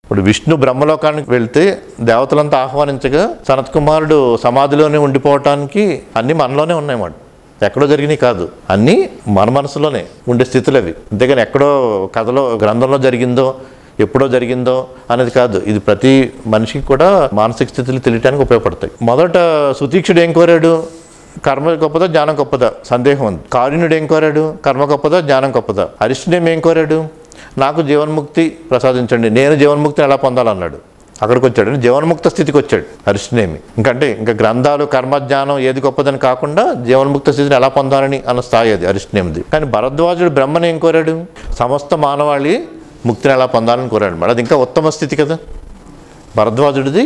ఇప్పుడు విష్ణు బ్రహ్మలోకానికి వెళ్తే దేవతలంతా ఆహ్వానించగా సనత్ కుమారుడు సమాధిలోనే ఉండిపోవటానికి అన్నీ మనలోనే ఉన్నాయన్నమాట. ఎక్కడో జరిగినాయి కాదు, అన్నీ మన మనసులోనే ఉండే స్థితులు అవి. అంతేగాని ఎక్కడో కథలో గ్రంథంలో జరిగిందో ఎప్పుడో జరిగిందో అనేది కాదు. ఇది ప్రతి మనిషికి కూడా మానసిక స్థితులు తెలియటానికి ఉపయోగపడతాయి. మొదట సుతీక్షుడు ఏం కోరాడు? కర్మ గొప్పదా జ్ఞానం గొప్పదా సందేహం ఉంది. కారుణ్యుడు ఏం కోరాడు? కర్మ గొప్పదా జ్ఞానం గొప్పదా. హరిష్ఠుడేం ఏం కోరాడు? నాకు జీవన్ముక్తి ప్రసాదించండి, నేను జీవన్ముక్తిని ఎలా పొందాలన్నాడు. అక్కడికి వచ్చాడు, జీవన్ముక్త స్థితికి వచ్చాడు హరిష్ఠునేమి. ఇంకా గ్రంథాలు కర్మజ్ఞానం ఏది గొప్పదని కాకుండా జీవన్ముక్త స్థితిని ఎలా పొందాలని అన్న స్థాయి అది హరిష్ఠునేమిది. కానీ భరద్వాజుడు బ్రహ్మను ఏం కోరాడు? సమస్త మానవాళి ముక్తిని ఎలా పొందాలని కోరాడు. మరి అది ఇంకా ఉత్తమ స్థితి కదా, భరద్వాజుడిది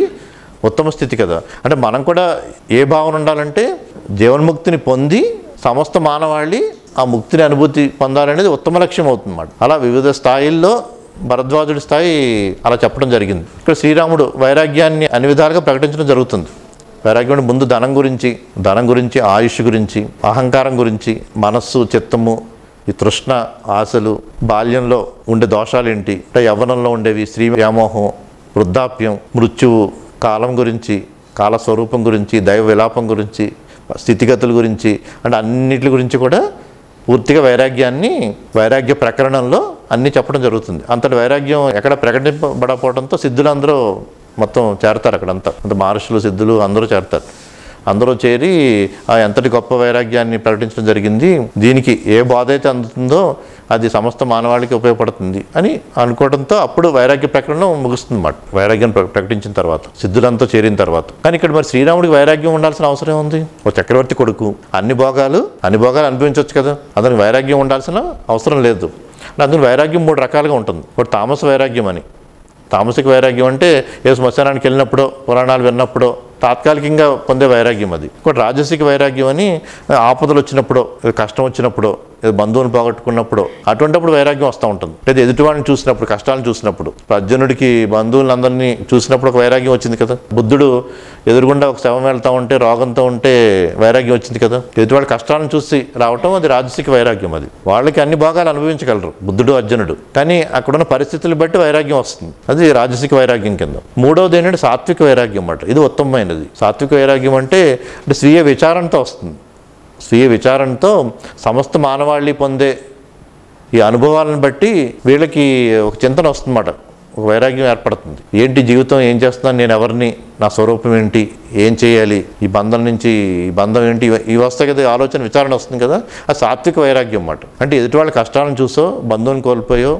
ఉత్తమ స్థితి కదా. అంటే మనం కూడా ఏ భావన ఉండాలంటే జీవన్ముక్తిని పొంది సమస్త మానవాళి ఆ ముక్తిని అనుభూతి పొందాలనేది ఉత్తమ లక్ష్యం అవుతుందన్నమాట. అలా వివిధ స్థాయిల్లో భరద్వాజుడి స్థాయి అలా చెప్పడం జరిగింది. ఇక్కడ శ్రీరాముడు వైరాగ్యాన్ని అన్ని విధాలుగా ప్రకటించడం జరుగుతుంది. వైరాగ్యం ముందు ధనం గురించి, ఆయుష్ గురించి, అహంకారం గురించి, మనస్సు, చిత్తము, ఈ తృష్ణ, ఆశలు, బాల్యంలో ఉండే దోషాలు ఏంటి, అంటే యవ్వనంలో ఉండేవి, స్త్రీ వ్యామోహం, వృద్ధాప్యం, మృత్యువు, కాలం గురించి, కాలస్వరూపం గురించి, దైవ విలాపం గురించి, స్థితిగతుల గురించి, అంటే అన్నిటి గురించి కూడా పూర్తిగా వైరాగ్య ప్రకరణంలో అన్నీ చెప్పడం జరుగుతుంది. అంతటి వైరాగ్యం ఎక్కడ ప్రకటింపబడకపోవడంతో సిద్ధులందరూ మొత్తం చేరతారు. అక్కడంతా అంత మహర్షులు, సిద్ధులు అందరూ చేరతారు. అందరూ చేరి ఆ ఎంతటి గొప్ప వైరాగ్యాన్ని ప్రకటించడం జరిగింది. దీనికి ఏ బాధ అయితే అందుతుందో అది సమస్త మానవాళికి ఉపయోగపడుతుంది అని అనుకోవడంతో అప్పుడు వైరాగ్య ప్రకరణం ముగుస్తుంది అన్నమాట. వైరాగ్యం ప్రకటించిన తర్వాత, సిద్ధులంతా చేరిన తర్వాత. కానీ ఇక్కడ మరి శ్రీరాముడికి వైరాగ్యం ఉండాల్సిన అవసరం ఉంది. ఒక చక్రవర్తి కొడుకు, అన్ని భోగాలు అనుభవించవచ్చు కదా, అతనికి వైరాగ్యం ఉండాల్సిన అవసరం లేదు. అందులో వైరాగ్యం 3 రకాలుగా ఉంటుంది. ఒకటి తామస వైరాగ్యం అని. తామసిక వైరాగ్యం అంటే ఏ శ్మశానానికి వెళ్ళినప్పుడో, పురాణాలు విన్నప్పుడో తాత్కాలికంగా పొందే వైరాగ్యం అది. ఇంకోటి రాజసిక వైరాగ్యం అని, ఆపదలు వచ్చినప్పుడో, కష్టం వచ్చినప్పుడో, బంధువుని పోగొట్టుకున్నప్పుడు అటువంటిప్పుడు వైరాగ్యం వస్తూ ఉంటుంది. లేదా ఎదుటివాడిని చూసినప్పుడు, కష్టాలను చూసినప్పుడు. అర్జునుడికి బంధువులందరినీ చూసినప్పుడు ఒక వైరాగ్యం వచ్చింది కదా. బుద్ధుడు ఎదురుగుండా ఒక శవం వెళ్తూ ఉంటే, రోగంతో ఉంటే వైరాగ్యం వచ్చింది కదా. ఎదుటివాడి కష్టాలను చూసి రావటం అది రాజసిక వైరాగ్యం. అది వాళ్ళకి అన్ని భాగాలు అనుభవించగలరు బుద్ధుడు, అర్జునుడు. కానీ అక్కడున్న పరిస్థితులు బట్టి వైరాగ్యం వస్తుంది, అది రాజసిక వైరాగ్యం కింద. మూడవది ఏంటంటే సాత్విక వైరాగ్యం అన్నమాట. ఇది ఉత్తమమైనది. సాత్విక వైరాగ్యం అంటే స్వీయ విచారంతో వస్తుంది. స్వీయ విచారంతో సమస్త మానవాళి పొందే ఈ అనుభవాలను బట్టి వీళ్ళకి ఒక చింతన వస్తుందన్నమాట, ఒక వైరాగ్యం ఏర్పడుతుంది. ఏంటి జీవితం, ఏం చేస్తున్నాను, నేను ఎవరిని, నా స్వరూపం ఏంటి, ఏం చేయాలి, ఈ బంధం నుంచి ఈ బంధం ఏంటి, ఇవి వస్తాయి కదా, ఆలోచన విచారణ వస్తుంది కదా. అది సాత్విక వైరాగ్యం అన్నమాట. అంటే ఎదుటి వాళ్ళ కష్టాలను చూసో, బంధువుని కోల్పోయో,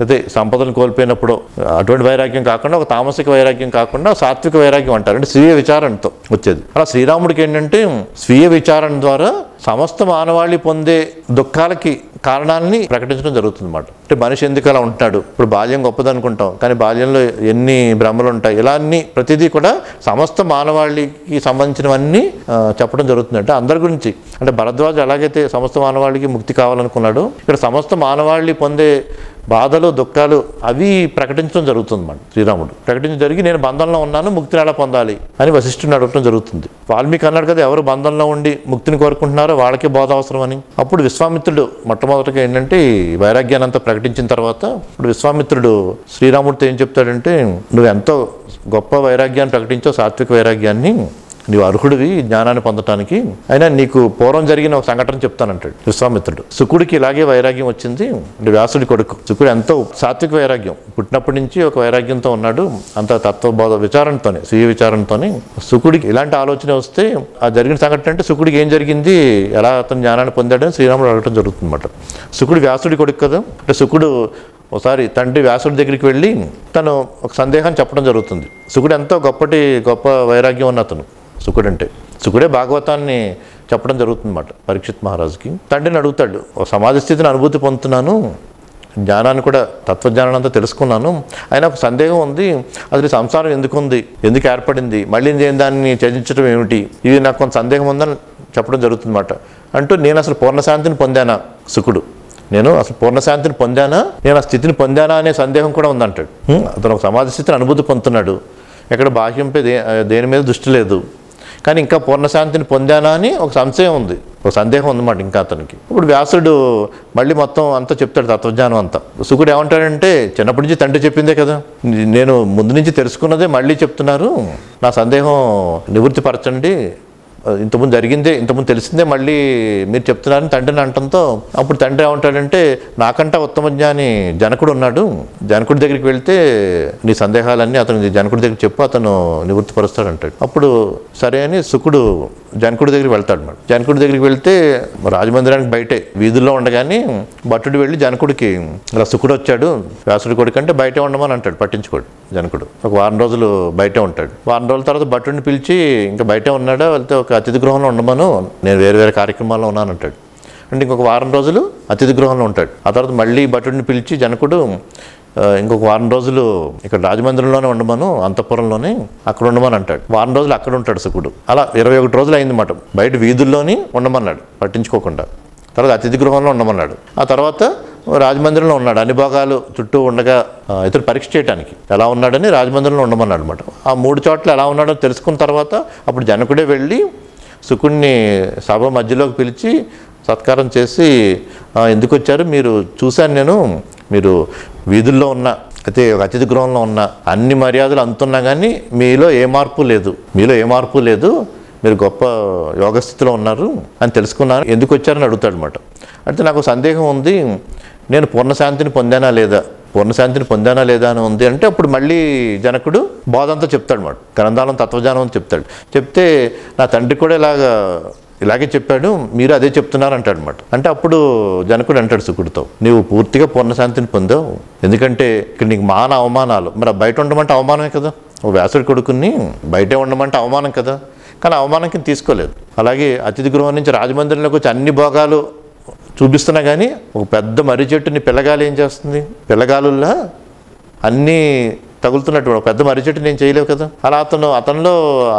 అయితే సంపదను కోల్పోయినప్పుడు అటువంటి వైరాగ్యం కాకుండా, ఒక తామసిక వైరాగ్యం కాకుండా సాత్విక వైరాగ్యం అంటారు. అంటే స్వీయ విచారణతో వచ్చేది. అలా శ్రీరాముడికి ఏంటంటే స్వీయ విచారణ ద్వారా సమస్త మానవాళి పొందే దుఃఖాలకి కారణాలని ప్రకటించడం జరుగుతుంది అన్నమాట. అంటే మనిషి ఎందుకు అలా ఉంటున్నాడు, ఇప్పుడు బాల్యం గొప్పదనుకుంటాం, కానీ బాల్యంలో ఎన్ని భ్రమలు ఉంటాయి, ఇలా అన్ని ప్రతిదీ కూడా సమస్త మానవాళికి సంబంధించినవన్నీ చెప్పడం జరుగుతుంది. అంటే అందరి గురించి, అంటే భరద్వాజు ఎలాగైతే సమస్త మానవాళికి ముక్తి కావాలనుకున్నాడో, ఇక్కడ సమస్త మానవాళి పొందే బాధలు, దుఃఖాలు అవి ప్రకటించడం జరుగుతుంది అన్నమాట. శ్రీరాముడు ప్రకటించడం జరిగి, నేను బంధంలో ఉన్నాను, ముక్తిని ఎలా పొందాలి అని వశిష్ఠుని అడగటం జరుగుతుంది. వాల్మీకి అన్నాడు కదా, ఎవరు బంధంలో ఉండి ముక్తిని కోరుకుంటున్నారో వాళ్ళకే బోధ అవసరం అని. అప్పుడు విశ్వామిత్రుడు మొట్టమొదటిగా ఏంటంటే వైరాగ్యాన్ని అంతా ప్రకటించిన తర్వాత, ఇప్పుడు విశ్వామిత్రుడు శ్రీరాముడితో ఏం చెప్తాడంటే, నువ్వు ఎంతో గొప్ప వైరాగ్యాన్ని ప్రకటించావు, సాత్విక వైరాగ్యాన్ని, నీవు అర్హుడివి జ్ఞానాన్ని పొందటానికి. అయినా నీకు పూర్వం జరిగిన ఒక సంఘటన చెప్తానంటాడు విశ్వామిత్రుడు. శుకుడికి ఇలాగే వైరాగ్యం వచ్చింది. అంటే వ్యాసుడి కొడుకు శుకుడు ఎంతో సాత్విక వైరాగ్యం, పుట్టినప్పటి నుంచి ఒక వైరాగ్యంతో ఉన్నాడు, అంత తత్వబోధ విచారణతోనే, స్వీయ విచారణతోనే. శుకుడికి ఇలాంటి ఆలోచన వస్తే ఆ జరిగిన సంఘటన అంటే శుకుడికి ఏం జరిగింది, ఎలా అతను జ్ఞానాన్ని పొందాడని శ్రీరాముడు అడగటం జరుగుతుంది అన్నమాట. శుకుడు వ్యాసుడి కొడుకు కదా. అంటే శుకుడు ఒకసారి తండ్రి వ్యాసుడి దగ్గరికి వెళ్ళి తను ఒక సందేహాన్ని చెప్పడం జరుగుతుంది. శుకుడు ఎంతో గొప్ప వైరాగ్యం ఉన్న అతను శుకుడు. అంటే శుకుడే భాగవతాన్ని చెప్పడం జరుగుతుందన్నమాట పరీక్షిత్ మహారాజుకి. తండ్రిని అడుగుతాడు, ఒక సమాధి స్థితిని అనుభూతి పొందుతున్నాను, జ్ఞానాన్ని కూడా, తత్వజ్ఞానాన్ని అంతా తెలుసుకున్నాను, అయినా ఒక సందేహం ఉంది, అసలు సంసారం ఎందుకు ఉంది, ఎందుకు ఏర్పడింది, మళ్ళీ నేను దాన్ని త్యజించడం ఏమిటి, ఇది నాకు కొంత సందేహం ఉందని చెప్పడం జరుగుతుందన్నమాట. అంటూ నేను అసలు పూర్ణశాంతిని పొందానా, శుకుడు నేను అసలు పూర్ణశాంతిని పొందానా, నేను ఆ స్థితిని పొందానా అనే సందేహం కూడా ఉందంటాడు. అతను ఒక సమాధి స్థితిని అనుభూతి పొందుతున్నాడు, ఎక్కడ బాహ్యంపై దేని మీద దృష్టి లేదు, కానీ ఇంకా పూర్ణశాంతిని పొందానా అని ఒక సంశయం ఉంది, ఒక సందేహం ఉందన్నమాట ఇంకా అతనికి. ఇప్పుడు వ్యాసుడు మళ్ళీ మొత్తం అంతా చెప్తాడు, తత్వజ్ఞానం అంతా. శుకుడు ఏమంటాడంటే, చిన్నప్పటి నుంచి తండ్రి చెప్పిందే కదా, నేను ముందు నుంచి తెలుసుకున్నదే మళ్ళీ చెప్తున్నారు, నా సందేహం నివృత్తిపరచండి, ఇంతకుముందు జరిగిందే, ఇంతకుముందు తెలిసిందే మళ్ళీ మీరు చెప్తున్నారని తండ్రిని అంటంతో అప్పుడు తండ్రి ఏమంటాడంటే, నాకంటే ఉత్తమ జ్ఞాని జనకుడు ఉన్నాడు, జనకుడి దగ్గరికి వెళ్తే నీ సందేహాలన్నీ అతను జనకుడి దగ్గరికి చెప్పు, అతను నివృత్తిపరుస్తాడు అంటాడు. అప్పుడు సరే అని శుకుడు జనకుడి దగ్గరికి వెళ్తాడు అన్నమాట. జనకుడి దగ్గరికి వెళ్తే రాజమందిరానికి బయటే వీధుల్లో ఉండగానే భట్టుడు వెళ్ళి జనకుడికి, ఇలా శుకుడు వచ్చాడు వ్యాసుడి కొడుకు అంటే బయటే ఉండమని అంటాడు, పట్టించుకోడు జనకుడు. ఒక వారం రోజులు బయటే ఉంటాడు. వారం రోజుల తర్వాత భట్టుడిని పిలిచి, ఇంకా బయటే ఉన్నాడా వెళ్తే ఒక అతిథి గృహంలో ఉండమను, నేను వేరే వేరే కార్యక్రమాల్లో ఉన్నాను అంటాడు. అంటే ఇంకొక వారం రోజులు అతిథి గృహంలో ఉంటాడు. ఆ తర్వాత మళ్ళీ భట్టుడిని పిలిచి జనకుడు ఇంకొక వారం రోజులు ఇక్కడ రాజమందిరంలోనే ఉండమను, అంతఃపురంలోనే అక్కడ ఉండమని అంటాడు. వారం రోజులు అక్కడ ఉంటాడు శుకుడు. అలా 21 రోజులు అయిందన్నమాట. బయట వీధుల్లోని ఉండమన్నాడు పట్టించుకోకుండా. తర్వాత అతిథి గృహంలో ఉండమన్నాడు. ఆ తర్వాత రాజమందిరంలో ఉన్నాడు. అన్ని భాగాలు చుట్టూ ఉండగా ఇతను పరీక్ష చేయడానికి ఎలా ఉన్నాడని రాజమందిరంలో ఉండమన్నాడు అనమాట. ఆ 3 చోట్ల ఎలా ఉన్నాడో తెలుసుకున్న తర్వాత అప్పుడు జనకుడే వెళ్ళి శుకుడిని సభ మధ్యలోకి పిలిచి సత్కారం చేసి, ఎందుకు వచ్చారు, మీరు చూశాను నేను, మీరు వీధుల్లో ఉన్న అయితే ఒక అతిథి గృహంలో ఉన్న అన్ని మర్యాదలు అంతున్నా కానీ మీలో ఏ మార్పు లేదు, మీరు గొప్ప యోగస్థితిలో ఉన్నారు అని తెలుసుకున్నాను, ఎందుకు వచ్చారని అడుగుతాడు అనమాట. అయితే నాకు సందేహం ఉంది, నేను పూర్ణశాంతిని పొందానా లేదా అని ఉంది అంటే అప్పుడు మళ్ళీ జనకుడు బోధంతా చెప్తాడు అన్నమాట. గ్రంథాలను తత్వజ్ఞానం అని చెప్తాడు. చెప్తే నా తండ్రి కూడా ఇలాగే చెప్పాడు, మీరు అదే చెప్తున్నారు అంటాడు అనమాట. అంటే అప్పుడు జనకుడు అంటాడు శుకుడితో, నీవు పూర్తిగా పూర్ణశాంతిని పొందావు, ఎందుకంటే ఇక్కడ నీకు అవమానాలు, మరి బయట ఉండమంటే అవమానమే కదా, ఓ వ్యాసుడి కొడుకుని బయటే ఉండమంటే అవమానం కదా, కానీ అవమానం కింద తీసుకోలేదు. అలాగే అతిథి గృహం నుంచి రాజమందిరంలోకి వచ్చి అన్ని భోగాలు చూపిస్తున్నా కానీ ఒక పెద్ద మర్రి చెట్టుని పిల్లగాలు ఏం చేస్తుంది, పిల్లగాలుల్లా అన్నీ తగులుతున్నట్టు ఒక పెద్ద మర్రి చెట్టు నేను చేయలేవు కదా. అలా అతనిలో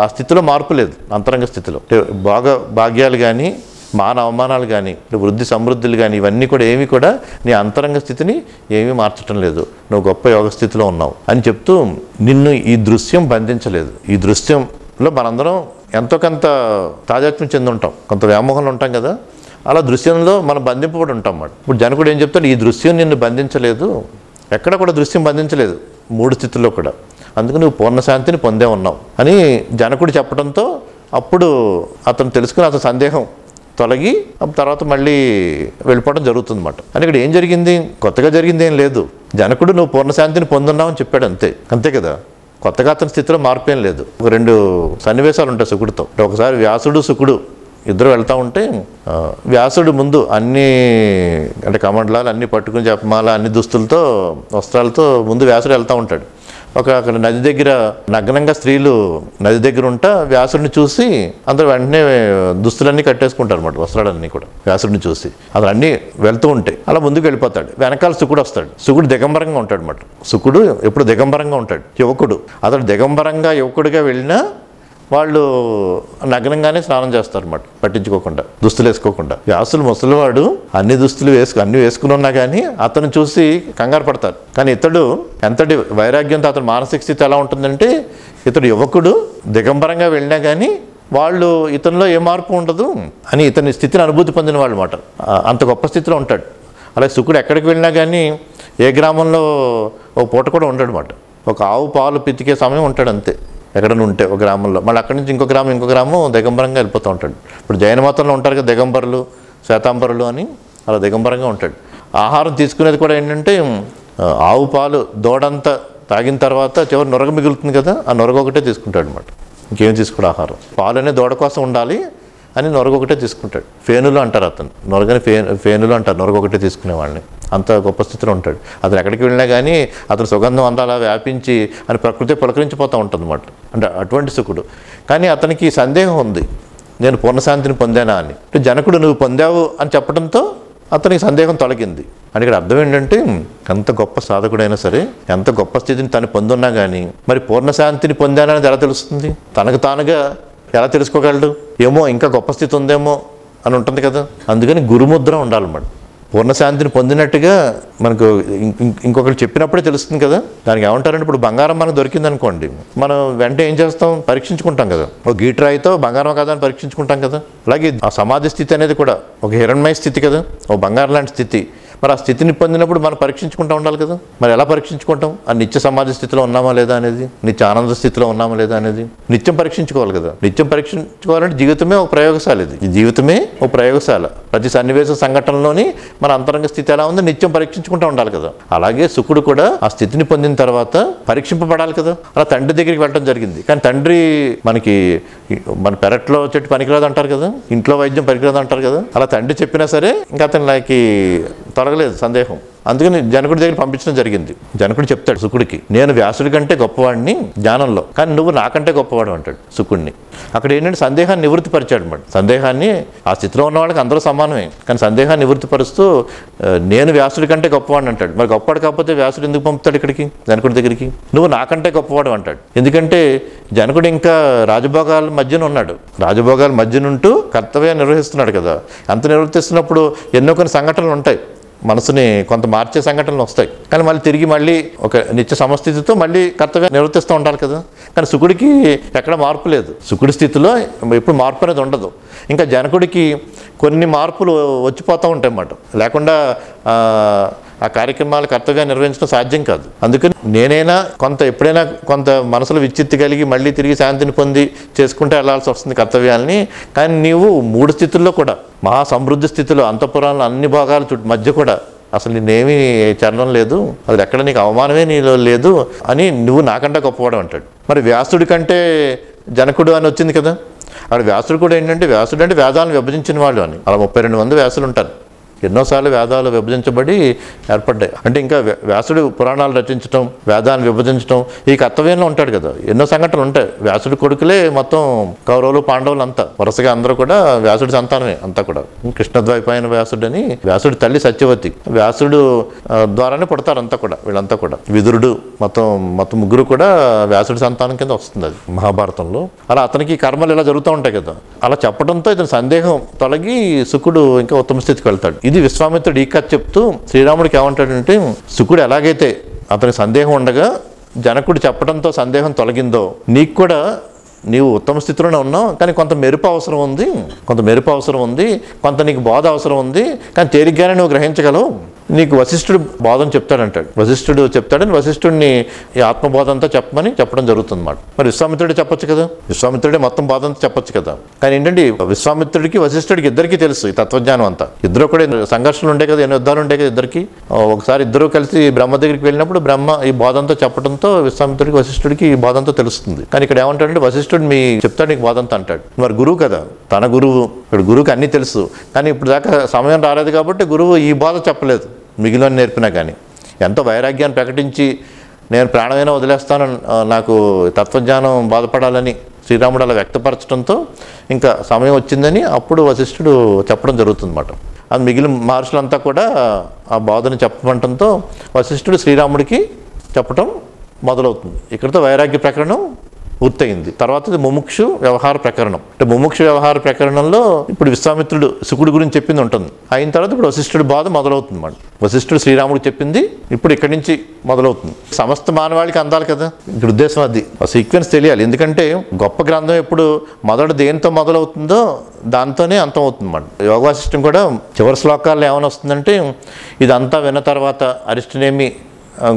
ఆ స్థితిలో మార్పు లేదు, అంతరంగ స్థితిలో. భాగ్యాలు కానీ అవమానాలు కానీ వృద్ధి సమృద్ధులు కానీ ఇవన్నీ కూడా ఏమి కూడా నీ అంతరంగ స్థితిని ఏమీ మార్చడం లేదు, నువ్వు గొప్ప యోగ స్థితిలో ఉన్నావు అని చెప్తూ నిన్ను ఈ దృశ్యం బంధించలేదు. ఈ దృశ్యంలో మనందరం ఎంతో కొంత తాదాత్మ్యం చెంది ఉంటాం, కొంత వ్యామోహంలో ఉంటాం కదా, అలా దృశ్యంలో మనం బంధింపబడి ఉంటాం అన్నమాట. ఇప్పుడు జనకుడు ఏం చెప్తాడు, ఈ దృశ్యం నిన్ను బంధించలేదు, ఎక్కడ కూడా దృశ్యం బంధించలేదు 3 స్థితుల్లో కూడా, అందుకు నువ్వు పూర్ణశాంతిని పొందే ఉన్నావు అని జనకుడు చెప్పడంతో అప్పుడు అతను తెలుసుకుని అతని సందేహం తొలగి తర్వాత మళ్ళీ వెళ్ళిపోవడం జరుగుతుంది అన్నమాట. అని ఇక్కడ ఏం జరిగింది, కొత్తగా జరిగింది ఏం లేదు. జనకుడు నువ్వు పూర్ణశాంతిని పొందున్నావు అని చెప్పాడు, అంతే కదా, కొత్తగా అతని స్థితిలో మార్పు ఏం లేదు. 2 సన్నివేశాలు ఉంటాయి శుకుడితో. ఒకసారి వ్యాసుడు శుకుడు ఇద్దరు వెళ్తూ ఉంటే వ్యాసుడు ముందు అన్ని అంటే కమండలాలు అన్నీ పట్టుకుని జపమాల అన్ని దుస్తులతో వస్త్రాలతో ముందు వ్యాసుడు వెళ్తూ ఉంటాడు. అక్కడ నది దగ్గర నగ్నంగా స్త్రీలు నది దగ్గర ఉంటా వ్యాసుడిని చూసి అందరూ వెంటనే దుస్తులన్నీ కట్టేసుకుంటారు అన్నమాట, వస్త్రాలన్నీ కూడా వ్యాసుడిని చూసి. అతను అన్నీ వెళ్తూ ఉంటాయి. అలా ముందుకు వెళ్ళిపోతాడు. వెనకాల శుకుడు వస్తాడు. శుకుడు దిగంబరంగా ఉంటాడు అన్నమాట. శుకుడు ఎప్పుడు దిగంబరంగా ఉంటాడు, యువకుడు. అతడు దిగంబరంగా యువకుడిగా వెళ్ళినా వాళ్ళు నగ్నంగానే స్నానం చేస్తారు అన్నమాట, పట్టించుకోకుండా, దుస్తులు వేసుకోకుండా. వ్యాసులు ముసలివాడు అన్ని దుస్తులు అన్ని వేసుకుని ఉన్నా కానీ అతను చూసి కంగారు పడతారు. కానీ ఇతడు ఎంతటి వైరాగ్యంతో అతని మానసిక స్థితి ఎలా ఉంటుందంటే, ఇతడు యువకుడు దిగంబరంగా వెళ్ళినా కానీ వాళ్ళు ఇతనిలో ఏ మార్పు ఉండదు అని ఇతని స్థితిని అనుభూతి పొందిన వాళ్ళు అన్నమాట. అంత గొప్ప స్థితిలో ఉంటాడు. అలాగే శుకుడు ఎక్కడికి వెళ్ళినా కానీ ఏ గ్రామంలో ఒక పూట కూడా ఉండడు అన్నమాట. ఒక ఆవు పాలు పితికే సమయం ఉంటాడు అంతే, ఎక్కడైనా ఉంటే ఒక గ్రామంలో. మళ్ళీ అక్కడి నుంచి ఇంకో గ్రామం దిగంబరంగా వెళ్ళిపోతూ ఉంటాడు. ఇప్పుడు జైన మతంలో ఉంటారు కదా దిగంబరులు, శ్వేతాంబరులు అని, అలా దిగంబరంగా ఉంటాడు. ఆహారం తీసుకునేది కూడా ఏంటంటే ఆవు పాలు దూడంతా తాగిన తర్వాత చివరి నొరగ మిగులుతుంది కదా, ఆ నొరగ ఒకటే తీసుకుంటాడు అనమాట, ఇంకేం తీసుకోడు ఆహారం. పాలు అనేది దూడ కోసం ఉండాలి అని నొరగ ఒకటే తీసుకుంటాడు. ఫేనులు అంటారు అతను, నొరగని ఫేనులు అంటారు నొరగ ఒకటే తీసుకునే వాళ్ళని. అంత గొప్ప స్థితిలో ఉంటాడు. అతను ఎక్కడికి వెళ్ళినా కానీ అతను సుగంధం అంతా అలా వ్యాపించి అని ప్రకృతి పులకరించిపోతూ ఉంటుంది అన్నమాట. అంటే అటువంటి శుకుడు. కానీ అతనికి సందేహం ఉంది, నేను పూర్ణశాంతిని పొందానా అని. అంటే జనకుడు నువ్వు పొందావు అని చెప్పడంతో అతనికి సందేహం తొలగింది. అని ఇక్కడ అర్థం ఏంటంటే, ఎంత గొప్ప సాధకుడైనా సరే, ఎంత గొప్ప స్థితిని తను పొందున్నా కానీ మరి పూర్ణశాంతిని పొందానని ఎలా తెలుస్తుంది, తనకు తానుగా ఎలా తెలుసుకోగలడు? ఏమో ఇంకా గొప్ప స్థితి ఉందేమో అని ఉంటుంది కదా. అందుకని గురుముద్ర ఉండాలన్నమాట. పూర్ణశాంతిని పొందినట్టుగా మనకు ఇంకొకరు చెప్పినప్పుడే తెలుస్తుంది కదా. దానికి ఏమంటారంటే, ఇప్పుడు బంగారం మనకు దొరికింది అనుకోండి, మనం వెంటనే ఏం చేస్తాం, పరీక్షించుకుంటాం కదా. ఒక గీటరాయితో బంగారం కదా అని పరీక్షించుకుంటాం కదా. అలాగే ఆ సమాధి స్థితి అనేది కూడా ఒక హిరణ్మయ స్థితి కదా, ఒక బంగారం లాంటి స్థితి. మరి ఆ స్థితిని పొందినప్పుడు మనం పరీక్షించుకుంటూ ఉండాలి కదా. మరి ఎలా పరీక్షించుకుంటాం? ఆ నిత్య సమాధి స్థితిలో ఉన్నామా లేదా అనేది, నిత్య ఆనంద స్థితిలో ఉన్నామా లేదా అనేది నిత్యం పరీక్షించుకోవాలి కదా. నిత్యం పరీక్షించుకోవాలంటే జీవితమే ఒక ప్రయోగశాల. ఈ జీవితమే ఒక ప్రయోగశాల. ప్రతి సన్నివేశ సంఘటనలోని మన అంతరంగ స్థితి ఎలా ఉందో నిత్యం పరీక్షించుకుంటూ ఉండాలి కదా. అలాగే శుకుడు కూడా ఆ స్థితిని పొందిన తర్వాత పరీక్షింపబడాలి కదా. అలా తండ్రి దగ్గరికి వెళ్ళడం జరిగింది. కానీ తండ్రి మనకి మన పెరట్లో చెట్టు పనికిరాదు అంటారు కదా, ఇంట్లో వైద్యం పనికిరాదు అంటారు కదా. అలా తండ్రి చెప్పినా సరే ఇంకా అతనికి తొలగలేదు సందేహం. అందుకని జనకుడి దగ్గర పంపించడం జరిగింది. జనకుడు చెప్తాడు శుకుడికి, నేను వ్యాసుడి కంటే గొప్పవాడిని జ్ఞానంలో, కానీ నువ్వు నాకంటే గొప్పవాడు అంటాడు శుకుడిని. అక్కడ ఏంటంటే సందేహాన్ని నివృత్తి పరిచాడు అన్నమాట. సందేహాన్ని ఆ స్థితిలో ఉన్న వాళ్ళకి అందరూ సమానమే, కానీ సందేహాన్ని నివృత్తి పరుస్తూ నేను వ్యాసుడి కంటే గొప్పవాడిని అంటాడు. మరి గొప్పవాడు కాకపోతే వ్యాసుడు ఎందుకు పంపుతాడు ఇక్కడికి, జనకుడి దగ్గరికి? నువ్వు నాకంటే గొప్పవాడు అంటాడు. ఎందుకంటే జనకుడు ఇంకా రాజభోగాల మధ్యన ఉన్నాడు. రాజభోగాల మధ్యనుంటూ కర్తవ్యాన్ని నిర్వహిస్తున్నాడు కదా. అంత నిర్వర్తిస్తున్నప్పుడు ఎన్నో కొన్ని సంఘటనలు ఉంటాయి, మనసుని కొంత మార్చే సంఘటనలు వస్తాయి. కానీ మళ్ళీ ఒక నిత్య సమస్థితితో మళ్ళీ కర్తవ్యం నిర్వర్తిస్తూ ఉండాలి కదా. కానీ శుకుడికి ఎక్కడ మార్పు లేదు. శుకుడి స్థితిలో ఎప్పుడు మార్పు అనేది ఉండదు. ఇంకా జనకుడికి కొన్ని మార్పులు వచ్చిపోతూ ఉంటాయి అన్నమాట. లేకుండా ఆ కార్యక్రమాలు కర్తవ్యాన్ని నిర్వహించడం సాధ్యం కాదు. అందుకని నేనైనా ఎప్పుడైనా కొంత మనసులో విచ్చిత్తి కలిగి మళ్ళీ తిరిగి శాంతిని పొంది చేసుకుంటే వెళ్ళాల్సి వస్తుంది కర్తవ్యాలని. కానీ నీవు 3 స్థితుల్లో కూడా మహా సమృద్ధి స్థితిలో అంతఃపురాలను అన్ని భాగాల మధ్య కూడా అసలు నేనేమీ చరణం లేదు, అది ఎక్కడ నీకు అవమానమే నీలో లేదు అని నువ్వు నాకంటే గొప్పవాడు అంటాడు. మరి వ్యాసుడి కంటే జనకుడు అని వచ్చింది కదా. అక్కడ వ్యాసుడు కూడా ఏంటంటే, వ్యాసుడు అంటే వేదాలను విభజించిన వాళ్ళు అని. అలా 32 మంది వ్యాసులు ఉంటారు. ఎన్నోసార్లు వేదాలు విభజించబడి ఏర్పడ్డాయి. అంటే ఇంకా వ్యాసుడు పురాణాలు రచించడం, వేదాలను విభజించడం ఈ కర్తవ్యంలో ఉంటాడు కదా. ఎన్నో సంఘటనలు ఉంటాయి. వ్యాసుడి కొడుకులే మొత్తం కౌరవులు పాండవులు అంతా వరుసగా అందరూ కూడా వ్యాసుడి సంతానమే అంతా కూడా. కృష్ణద్వైపాయన వ్యాసుడు అని వ్యాసుడి తల్లి సత్యవతి, వ్యాసుడు ద్వారానే పుడతారు అంతా కూడా. వీళ్ళంతా కూడా విదురుడు మొత్తం ముగ్గురు కూడా వ్యాసుడి సంతానం కింద వస్తుంది అది మహాభారతంలో. అలా అతనికి కర్మలు ఇలా జరుగుతూ ఉంటాయి కదా. అలా చెప్పడంతో ఇతని సందేహం తొలగి శుకుడు ఇంకా ఉత్తమ స్థితికి వెళ్తాడు. ఇది విశ్వామిత్రుడు ఈ కథ చెప్తూ శ్రీరాముడికి ఏమంటాడంటే, శుకుడు ఎలాగైతే అతనికి సందేహం ఉండగా జనకుడు చెప్పడంతో సందేహం తొలగిందో, నీకు కూడా నీవు ఉత్తమ స్థితిలోనే ఉన్నావు, కానీ కొంత మెరుపు అవసరం ఉంది, కొంత నీకు బోధ అవసరం ఉంది. కానీ తేలిగ్గానే నువ్వు గ్రహించగలవు. నీకు వశిష్ఠుడు బోధన చెప్తాడంటాడు. వశిష్ఠుడు చెప్తాడని వశిష్ఠుడిని ఈ ఆత్మబోధంతో చెప్పమని చెప్పడం జరుగుతుంది అన్నమాట. మరి విశ్వామిత్రుడే చెప్పొచ్చు కదా, విశ్వామిత్రుడే మొత్తం బోధంతో చెప్పొచ్చు కదా. కానీ ఏంటంటే విశ్వామిత్రుడికి వశిష్ఠుడికి ఇద్దరికీ తెలుసు ఈ తత్వజ్ఞానం అంతా. ఇద్దరు కూడా సంఘర్షణలు ఉండే కదా, ఎన్నో యుద్ధాలు ఉంటాయి కదా ఇద్దరికి. ఒకసారి ఇద్దరు కలిసి బ్రహ్మ దగ్గరికి వెళ్ళినప్పుడు బ్రహ్మ ఈ బోధంతో చెప్పడంతో విశ్వామిత్రుడికి వశిష్ఠుడికి ఈ బోధంతో తెలుస్తుంది. కానీ ఇక్కడ ఏమంటాడంటే, వశిష్ఠుడు మీ చెప్తాడు నీకు బోధంతో అంటాడు. మరి గురువు కదా, తన గురువు. ఇక్కడ గురువుకి అన్నీ తెలుసు, కానీ ఇప్పుడు దాకా సమయం రాలేదు కాబట్టి గురువు ఈ బోధ చెప్పలేదు. మిగిలిన నేర్పినా కానీ ఎంతో వైరాగ్యాన్ని ప్రకటించి నేను ప్రాణమైనా వదిలేస్తాను, నాకు తత్వజ్ఞానం బాధపడాలని శ్రీరాముడు అలా వ్యక్తపరచడంతో ఇంకా సమయం వచ్చిందని అప్పుడు వశిష్ఠుడు చెప్పడం జరుగుతుంది అన్నమాట. అది మిగిలిన మహర్షులంతా కూడా ఆ బోధన చెప్పమంటంతో వశిష్ఠుడు శ్రీరాముడికి చెప్పడం మొదలవుతుంది. ఇక్కడితో వైరాగ్య ప్రకరణం పూర్తయింది. తర్వాత ముముక్షు వ్యవహార ప్రకరణం. అంటే ముముక్షు వ్యవహార ప్రకరణంలో ఇప్పుడు విశ్వామిత్రుడు శుకుడు గురించి చెప్పింది ఉంటుంది. అయిన తర్వాత ఇప్పుడు వశిష్ఠుడి బాధ మొదలవుతుంది అన్నమాట. వశిష్ఠుడు శ్రీరాముడు చెప్పింది ఇప్పుడు ఇక్కడి నుంచి మొదలవుతుంది. సమస్త మానవాళికి అందాలి కదా, ఇక్కడ ఉద్దేశం అది. ఆ సీక్వెన్స్ తెలియాలి. ఎందుకంటే గొప్ప గ్రంథం ఎప్పుడు మొదట దేంతో మొదలవుతుందో దాంతోనే అంతం అవుతుంది అన్నమాట. యోగవాసిష్టం కూడా చివరి శ్లోకాల్లో ఏమైనా వస్తుందంటే, ఇదంతా విన్న తర్వాత అరిష్టనేమి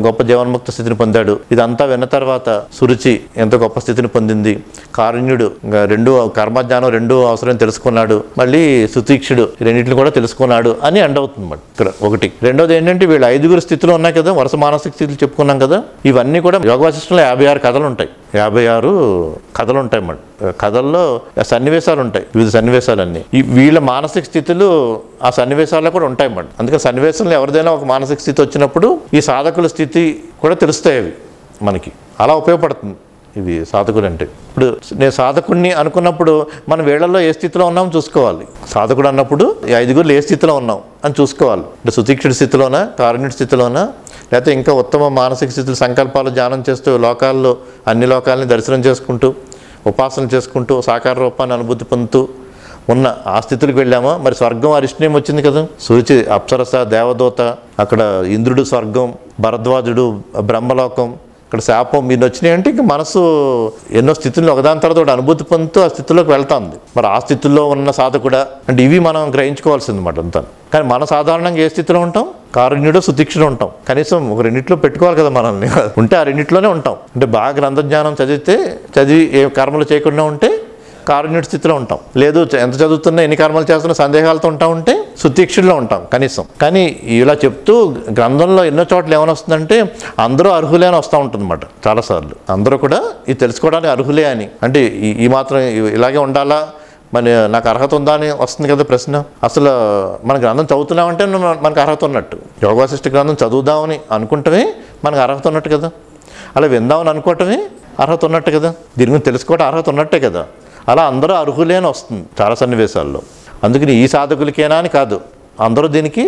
గొప్ప జీవన్ముక్త స్థితిని పొందాడు. ఇదంతా విన్న తర్వాత సురుచి ఎంత గొప్ప స్థితిని పొందింది. కారుణ్యుడు రెండు కర్మజ్ఞానం రెండు అవసరం తెలుసుకున్నాడు. మళ్ళీ సుతీక్షుడు రెండింటిని కూడా తెలుసుకున్నాడు అని ఎండ్ అవుతుంది అన్నమాట. ఇక్కడ ఒకటి. రెండోది ఏంటంటే వీళ్ళు 5 స్థితులు ఉన్నాయి కదా, వరుస మానసిక స్థితులు చెప్పుకున్నాం కదా. ఇవన్నీ కూడా యోగ వాసిష్టంలో 56 కథలు ఉంటాయి. 56 కథలు ఉంటాయి అన్నమాట. కథల్లో సన్నివేశాలు ఉంటాయి, వివిధ సన్నివేశాలన్నీ. వీళ్ళ మానసిక స్థితులు ఆ సన్నివేశాల్లో కూడా ఉంటాయి అన్నమాట. అందుకని సన్నివేశంలో ఎవరిదైనా ఒక మానసిక స్థితి వచ్చినప్పుడు ఈ సాధకుల స్థితి కూడా తెలుస్తాయి అవి మనకి. అలా ఉపయోగపడుతుంది ఇవి సాధకుడు అంటే. ఇప్పుడు నేను సాధకుడిని అనుకున్నప్పుడు మనం వీళ్ళల్లో ఏ స్థితిలో ఉన్నామో చూసుకోవాలి. సాధకుడు అన్నప్పుడు ఈ 5 ఏ స్థితిలో ఉన్నాం అని చూసుకోవాలి. అంటే సుతీక్షుడి స్థితిలోనా, కారుణ్యుడి స్థితిలోనా, లేకపోతే ఇంకా ఉత్తమ మానసిక స్థితులు సంకల్పాలు ధ్యానం చేస్తూ లోకాల్లో అన్ని లోకాలని దర్శనం చేసుకుంటూ ఉపాసన చేసుకుంటూ సాకార రూపాన్ని అనుభూతి పొందుతూ ఉన్న ఆ స్థితులకు వెళ్ళామా? మరి స్వర్గం అరిష్టనేం వచ్చింది కదా, సూచి అప్సరస దేవదూత, అక్కడ ఇంద్రుడు స్వర్గం, భరద్వాజుడు బ్రహ్మలోకం, ఇక్కడ శాపం మీరు వచ్చినాయి అంటే ఇంక మనసు ఎన్నో స్థితుల్లో ఒకదాని తర్వాత ఒకటి అనుభూతి పొందుతూ ఆ స్థితిలోకి వెళ్తుంది. మరి ఆ స్థితుల్లో ఉన్న సాధకుడా అంటే ఇవి మనం గ్రహించుకోవాల్సింది మాట అంతా. కానీ మనం సాధారణంగా ఏ స్థితిలో ఉంటాం? కారుణ్యుడు సుతీక్షుడు ఉంటాం. కనీసం ఒక రెండిట్లో పెట్టుకోవాలి కదా మనల్ని, ఉంటే ఆ రెండిట్లోనే ఉంటాం. అంటే బాగా గ్రంథజ్ఞానం చదివి ఏ కర్మలు చేయకుండా ఉంటే కారుణ్యుడి స్థితిలో ఉంటాం. లేదు ఎంత చదువుతున్నా ఎన్ని కర్మలు చేస్తున్నా సందేహాలతో ఉంటే సుతీక్షుడిలో ఉంటాం కనీసం. కానీ ఇలా చెప్తూ గ్రంథంలో ఎన్నో చోట్ల ఏమైనా వస్తుందంటే అందరూ అర్హులే అని వస్తూ ఉంటుంది అన్నమాట. చాలాసార్లు అందరూ కూడా ఇది తెలుసుకోవడానికి అర్హులే అని, అంటే ఈ మాత్రం ఇలాగే ఉండాలా, మరి నాకు అర్హత ఉందా అని వస్తుంది కదా ప్రశ్న. అసలు మన గ్రంథం చదువుతున్నామంటే మనకు అర్హత ఉన్నట్టు. యోగవాసిష్ఠ గ్రంథం చదువుదామని అనుకుంటమే మనకు అర్హత ఉన్నట్టు కదా, అలా విందామని అనుకోవటమే అర్హత ఉన్నట్టు కదా, దీని గురించి తెలుసుకోవడం అర్హత ఉన్నట్టే కదా. అలా అందరూ అర్హులే అని వస్తుంది చాలా సన్నివేశాల్లో. అందుకని ఈ సాధకులకేనా అని కాదు, అందరూ దీనికి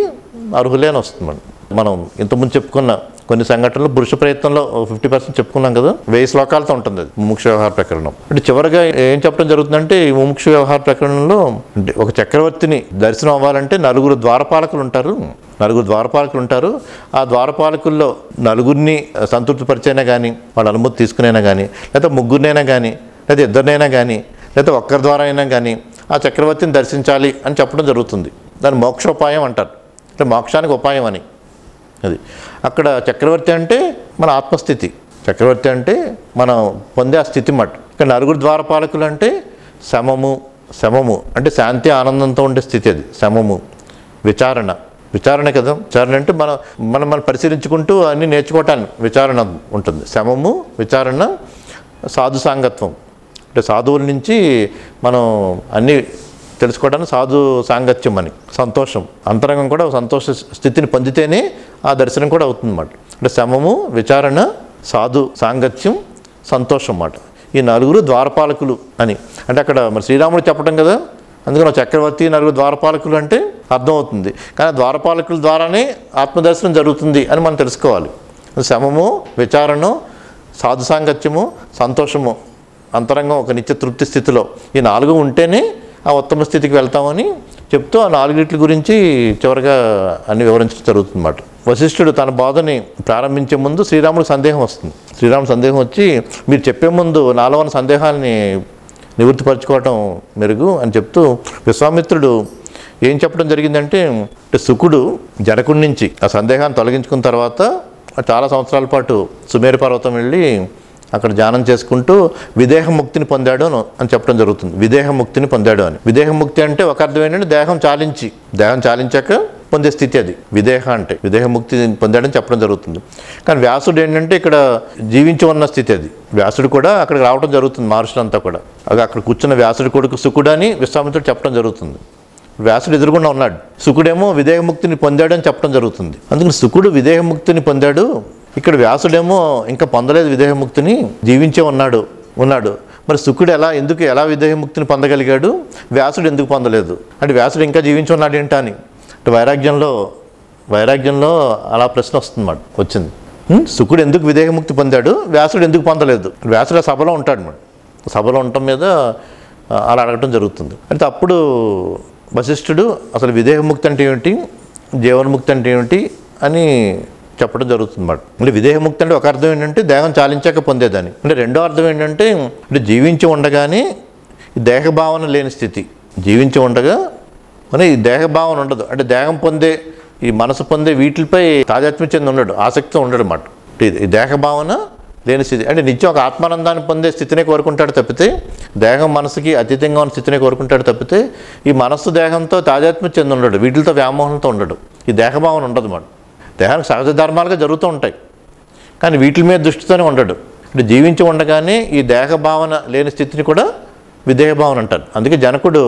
అర్హులే అని వస్తుంది. మనం ఇంతకుముందు చెప్పుకున్న కొన్ని సంఘటనలు పురుష ప్రయత్నంలో 50% చెప్పుకున్నాం కదా, 1000 శ్లోకాలతో ఉంటుంది అది ముముక్షు వ్యవహార ప్రకరణం. అంటే చివరిగా ఏం చెప్పడం జరుగుతుందంటే ఈ ముముక్షు వ్యవహార ప్రకరణంలో అంటే ఒక చక్రవర్తిని దర్శనం అవ్వాలంటే 4 ద్వారపాలకులు ఉంటారు. 4 ద్వారపాలకులు ఉంటారు. ఆ ద్వారపాలకుల్లో 4 సంతృప్తిపరిచైనా కానీ, వాళ్ళ అనుమతి తీసుకునైనా కానీ, లేకపోతే 3 కానీ, లేదా 2 కానీ, లేకపోతే ఒక్కరి ద్వారా అయినా కానీ ఆ చక్రవర్తిని దర్శించాలి అని చెప్పడం జరుగుతుంది. దాన్ని మోక్షోపాయం అంటారు, అంటే మోక్షానికి ఉపాయం అని. అది అక్కడ చక్రవర్తి అంటే మన ఆత్మస్థితి, చక్రవర్తి అంటే మనం పొందే ఆ స్థితి మాట. ఇక్కడ 4 ద్వారపాలకులు అంటే శమము అంటే శాంతి ఆనందంతో ఉండే స్థితి. అది శమము. విచారణ కదా, విచారణ అంటే మనం పరిశీలించుకుంటూ అన్నీ నేర్చుకోవటానికి విచారణ ఉంటుంది. శమము, విచారణ, సాధు సాంగత్వం అంటే సాధువుల నుంచి మనం అన్నీ తెలుసుకోవడానికి సాధు సాంగత్యం అని. సంతోషం, అంతరంగం కూడా సంతోష స్థితిని పొందితేనే ఆ దర్శనం కూడా అవుతుందన్నమాట. అంటే శమము, విచారణ, సాధు సాంగత్యం, సంతోషం అన్నమాట. ఈ 4 ద్వారపాలకులు అని. అంటే అక్కడ మరి శ్రీరాముడు చెప్పడం కదా, అందుకని చక్రవర్తి 4 ద్వారపాలకులు అంటే అర్థమవుతుంది. కానీ ద్వారపాలకుల ద్వారానే ఆత్మదర్శనం జరుగుతుంది అని మనం తెలుసుకోవాలి. శమము, విచారణం, సాధు సాంగత్యము, సంతోషము, అంతరంగం ఒక నిత్య తృప్తి స్థితిలో ఈ 4 ఉంటేనే ఆ ఉత్తమ స్థితికి వెళ్తామని చెప్తూ ఆ 4 గురించి చివరిగా అన్ని వివరించడం జరుగుతుందన్నమాట. వశిష్ఠుడు తన బోధని ప్రారంభించే ముందు శ్రీరాముడికి సందేహం వస్తుంది. శ్రీరాముడు సందేహం వచ్చి మీరు చెప్పే ముందు నాలో ఉన్న సందేహాన్ని నివృత్తిపరచుకోవటం మెరుగు అని చెప్తూ విశ్వామిత్రుడు ఏం చెప్పడం జరిగిందంటే శుకుడు జనకుడి నుంచి ఆ సందేహాన్ని తొలగించుకున్న తర్వాత చాలా సంవత్సరాల పాటు సుమేరు పర్వతం వెళ్ళి అక్కడ ధ్యానం చేసుకుంటూ విదేహముక్తిని పొందాడు అని చెప్పడం జరుగుతుంది. విదేహముక్తిని పొందాడు అని. విదేహముక్తి అంటే ఒక అర్థం ఏంటంటే దేహం చాలించాక పొందే స్థితి. అది విదేహ అంటే విదేహముక్తి పొందాడని చెప్పడం జరుగుతుంది. కానీ వ్యాసుడు ఏంటంటే ఇక్కడ జీవించి ఉన్న స్థితి. అది వ్యాసుడు కూడా అక్కడికి రావడం జరుగుతుంది. మహర్షులంతా కూడా అక్కడ కూర్చున్న వ్యాసుడి కొడుకు శుకుడు అని విశ్వామిత్రుడు చెప్పడం జరుగుతుంది. వ్యాసుడు ఎదురుగుండా ఉన్నాడు, శుకుడేమో విదేహముక్తిని పొందాడు అని చెప్పడం జరుగుతుంది. అందుకని శుకుడు విదేహముక్తిని పొందాడు, ఇక్కడ వ్యాసుడేమో ఇంకా పొందలేదు విదేహముక్తిని, జీవించే ఉన్నాడు. మరి శుకుడు ఎలా విదేహముక్తిని పొందగలిగాడు, వ్యాసుడు ఎందుకు పొందలేదు అంటే వ్యాసుడు ఇంకా జీవించి ఉన్నాడు ఏంటా అని. అంటే వైరాగ్యంలో అలా ప్రశ్న వచ్చింది. శుకుడు ఎందుకు విదేహముక్తి పొందాడు, వ్యాసుడు ఎందుకు పొందలేదు? వ్యాసుడు సభలో ఉంటాడు మరి, సభలో ఉండటం మీద అలా అడగటం జరుగుతుంది. అంటే అప్పుడు వశిష్ఠుడు అసలు విదేహముక్తి అంటే ఏమిటి, జీవన్ముక్తి అంటే ఏమిటి అని చెప్పడం జరుగుతుంది అన్నమాట. అంటే విదేహముక్తి అంటే ఒక అర్థం ఏంటంటే దేహం చాలించాక పొందేదాన్ని. అంటే రెండో అర్థం ఏంటంటే జీవించి ఉండగానే దేహభావన లేని స్థితి. జీవించి ఉండగా మన ఈ దేహభావన ఉండదు, అంటే దేహం పొందే ఈ మనసు పొందే వీటిపై తాదాత్మ్యం చెంది ఉండడు, ఆసక్తి ఉండడు అన్నమాట. ఈ దేహభావన లేని స్థితి అంటే నిత్యం ఒక ఆత్మానందాన్ని పొందే స్థితినే కోరుకుంటాడు తప్పితే, దేహం మనసుకి అతీతంగా ఉన్న స్థితినే కోరుకుంటాడు తప్పితే ఈ మనస్సు దేహంతో తాదాత్మ్యం చెంది ఉండడు, వీటితో వ్యామోహంతో ఉండడు. ఈ దేహభావన ఉండదు అన్నమాట. దేహానికి సహజ ధర్మాలుగా జరుగుతూ ఉంటాయి కానీ వీటి మీద దృష్టితోనే ఉండడు. అంటే జీవించి ఉండగానే ఈ దేహభావన లేని స్థితిని కూడా విదేహ భావన అంటారు. అందుకే జనకుడు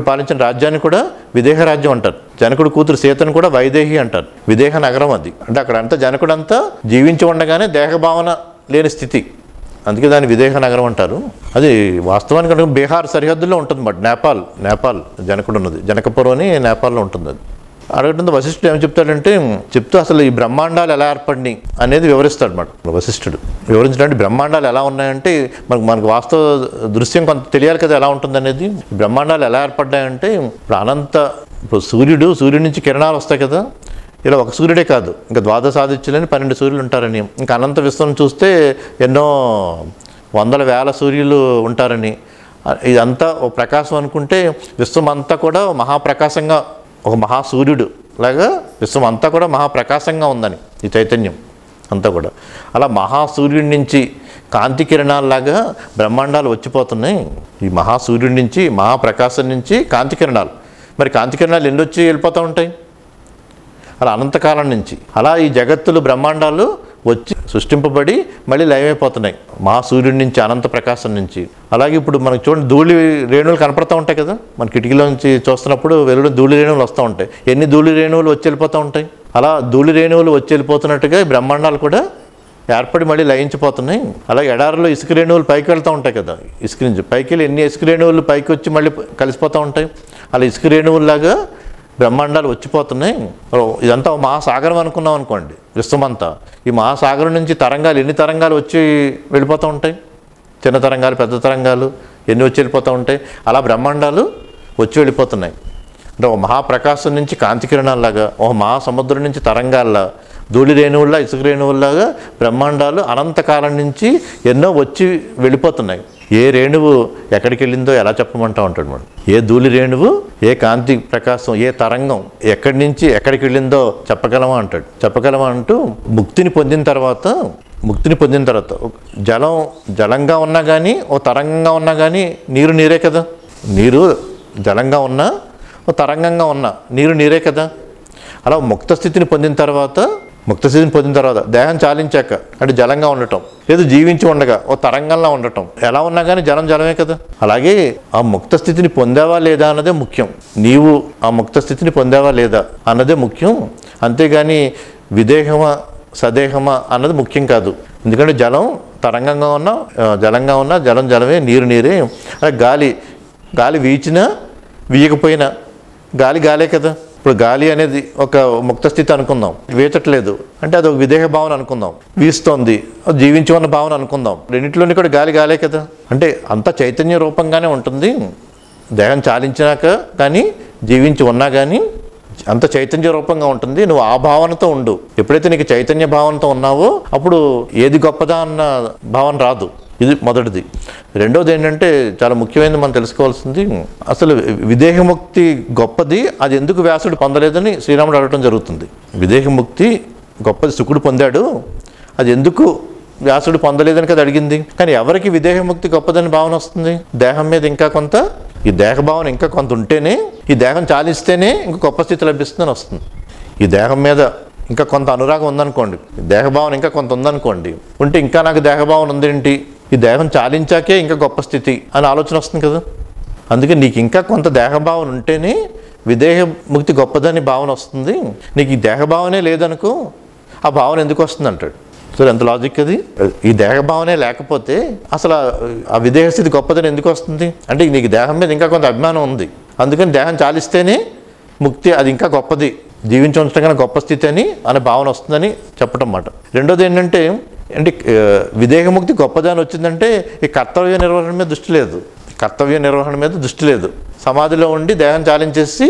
పాలించిన రాజ్యాన్ని కూడా విదేహ రాజ్యం అంటారు. జనకుడు కూతురు సీతను కూడా వైదేహి అంటారు. విదేహ నగరం అది. అంటే అక్కడంతా జనకుడంతా జీవించి ఉండగానే దేహభావన లేని స్థితి, అందుకే దాన్ని విదేహ నగరం అంటారు. అది వాస్తవానికి బీహార్ సరిహద్దుల్లో ఉంటుంది. నేపాల్ జనకుడు ఉన్నది, జనకపురం అని నేపాల్లో ఉంటుంది. అది అడగడంతో వశిష్ఠుడు ఏం చెప్తాడంటే చెప్తూ అసలు ఈ బ్రహ్మాండాలు ఎలా ఏర్పడినాయి అనేది వివరిస్తాడు అన్నమాట వశిష్ఠుడు. వివరించడానికి బ్రహ్మాండాలు ఎలా ఉన్నాయంటే మనకు వాస్తవ దృశ్యం కొంత తెలియాలి కదా ఎలా ఉంటుంది అనేది. బ్రహ్మాండాలు ఎలా ఏర్పడ్డాయంటే ఇప్పుడు సూర్యుడి నుంచి కిరణాలు వస్తాయి కదా, ఇలా ఒక సూర్యుడే కాదు, ఇంకా ద్వాదశాదిత్యులని 12 సూర్యులు ఉంటారని, ఇంకా అనంత విశ్వం చూస్తే ఎన్నో వందల వేల సూర్యులు ఉంటారని, ఇదంతా ఒక ప్రకాశం అనుకుంటే విశ్వం అంతా కూడా మహాప్రకాశంగా ఒక మహాసూర్యుడు లాగా విశ్వం అంతా కూడా మహాప్రకాశంగా ఉందని ఈ చైతన్యం అంతా కూడా. అలా మహాసూర్యుడి నుంచి కాంతి కిరణాలలాగా బ్రహ్మాండాలు వచ్చిపోతున్నాయి. ఈ మహాసూర్యుడి నుంచి మహాప్రకాశం నుంచి కాంతి కిరణాలు, మరి కాంతి కిరణాలు ఎన్ని వచ్చి వెళ్ళిపోతూ ఉంటాయి అలా అనంతకాలం నుంచి. అలా ఈ జగత్తులు బ్రహ్మాండాలు వచ్చి సృష్టింపబడి మళ్ళీ లయమైపోతున్నాయి మహాసూర్యుడి నుంచి అనంత ప్రకాశం నుంచి. అలాగే ఇప్పుడు మనకు చూడండి ధూళి రేణువులు కనపడుతూ ఉంటాయి కదా, మన కిటికీలో నుంచి చూస్తున్నప్పుడు వెలుగులో ధూళి రేణువులు వస్తూ ఉంటాయి. ఎన్ని ధూళి రేణువులు వచ్చి వెళ్ళిపోతూ ఉంటాయి. అలా ధూళి రేణువులు వచ్చి వెళ్ళిపోతున్నట్టుగా ఈ బ్రహ్మాండాలు కూడా ఏర్పడి మళ్ళీ లయించిపోతున్నాయి. అలాగే ఎడారిలో ఇసుక రేణువులు పైకి వెళ్తూ ఉంటాయి కదా, ఇసుక నుంచి పైకి వెళ్ళి ఎన్ని ఇసుక రేణువులు పైకి వచ్చి మళ్ళీ కలిసిపోతూ ఉంటాయి. అలా ఇసుక రేణువుల్లాగా బ్రహ్మాండాలు వచ్చిపోతున్నాయి. ఇదంతా మహాసాగరం అనుకున్నాం అనుకోండి విశ్వమంతా. ఈ మహాసాగరం నుంచి తరంగాలు ఎన్ని తరంగాలు వచ్చి వెళ్ళిపోతూ ఉంటాయి, చిన్న తరంగాలు పెద్ద తరంగాలు ఎన్ని వచ్చి వెళ్ళిపోతూ ఉంటాయి. అలా బ్రహ్మాండాలు వచ్చి వెళ్ళిపోతున్నాయి. అంటే ఒక మహాప్రకాశం నుంచి కాంతి కిరణాల్లాగా, ఒక మహాసముద్రం నుంచి తరంగాల్లా, ధూళి రేణువుల్లా ఇసుక రేణువుల్లాగా బ్రహ్మాండాలు అనంతకాలం నుంచి ఎన్నో వచ్చి వెళ్ళిపోతున్నాయి. ఏ రేణువు ఎక్కడికి వెళ్ళిందో ఎలా చెప్పమంటా ఉంటాడు మనం. ఏ ధూళి రేణువు, ఏ కాంతి ప్రకాశం, ఏ తరంగం ఎక్కడి నుంచి ఎక్కడికి వెళ్ళిందో చెప్పగలమా అంటాడు. చెప్పగలమా అంటూ ముక్తిని పొందిన తర్వాత జలంగా ఉన్నా కానీ ఓ తరంగంగా ఉన్నా కానీ నీరే కదా. నీరు జలంగా ఉన్నా ఓ తరంగంగా ఉన్నా నీరే కదా. అలా ముక్త స్థితిని పొందిన తర్వాత దేహం చాలించాక అంటే జలంగా ఉండటం, లేదు జీవించి ఉండగా ఓ తరంగంలా ఉండటం, ఎలా ఉన్నా కానీ జలమే కదా. అలాగే ఆ ముక్త స్థితిని పొందావా లేదా అన్నదే ముఖ్యం. నీవు ఆ ముక్త స్థితిని పొందావా లేదా అన్నదే ముఖ్యం. అంతేగాని విదేహమా సదేహమా అన్నది ముఖ్యం కాదు. ఎందుకంటే జలం తరంగంగా ఉన్నా జలంగా ఉన్నా జలమే, నీరే. అలా గాలి వీచినా వీయకపోయినా గాలే కదా. ఇప్పుడు గాలి అనేది ఒక ముక్త స్థితి అనుకుందాం, వీచట్లేదు అంటే అది ఒక విదేహ భావన అనుకుందాం, వీస్తోంది జీవించి ఉన్న భావన అనుకుందాం. రెండింటిలోని కూడా గాలే కదా. అంటే అంత చైతన్య రూపంగానే ఉంటుంది. దేహం చాలించినాక కానీ జీవించి ఉన్నా కానీ అంత చైతన్య రూపంగా ఉంటుంది. నువ్వు ఆ భావనతో ఉండు. ఎప్పుడైతే నీకు చైతన్య భావనతో ఉన్నావో అప్పుడు ఏది గొప్పదా అన్న భావన రాదు. ఇది మొదటిది. రెండోది ఏంటంటే చాలా ముఖ్యమైనది మనం తెలుసుకోవాల్సింది, అసలు విదేహముక్తి గొప్పది, అది ఎందుకు వ్యాసుడు పొందలేదని శ్రీరాముడు అడగటం జరుగుతుంది. విదేహముక్తి గొప్పది శుకుడు పొందాడు, అది ఎందుకు వ్యాసుడు పొందలేదని కదా అడిగింది. కానీ ఎవరికి విదేహముక్తి గొప్పదని భావన వస్తుంది? దేహం మీద ఇంకా కొంత, ఈ దేహ భావన ఇంకా కొంత ఉంటేనే, ఈ దేహం చాలిస్తేనే ఇంకా గొప్ప స్థితి లభిస్తుందని వస్తుంది. ఈ దేహం మీద ఇంకా కొంత అనురాగం ఉందనుకోండి, దేహభావన ఇంకా కొంత ఉందనుకోండి, ఉంటే ఇంకా నాకు దేహభావన ఉందేంటి, ఈ దేహం చాలించాకే ఇంకా గొప్ప స్థితి అని ఆలోచన వస్తుంది కదా. అందుకే నీకు ఇంకా కొంత దేహభావన ఉంటేనే విదేహ ముక్తి గొప్పదని భావన వస్తుంది. నీకు ఈ దేహభావనే లేదనుకో, ఆ భావన ఎందుకు వస్తుంది అంటాడు. సో ఎంత లాజిక్ అది. ఈ దేహభావనే లేకపోతే అసలు ఆ విదేహ స్థితి గొప్పదని ఎందుకు వస్తుంది అంటే నీకు దేహం మీద ఇంకా కొంత అభిమానం ఉంది, అందుకని దేహం చాలిస్తేనే ముక్తి, అది ఇంకా గొప్పది, జీవించి ఉంచడం కన్నా గొప్ప స్థితి అనే భావన వస్తుందని చెప్పడం మాట. రెండోది ఏంటంటే విదేహముక్తి గొప్పదాని వచ్చిందంటే ఈ కర్తవ్య నిర్వహణ మీద దృష్టి లేదు. సమాధిలో ఉండి దేహం చాలించేసి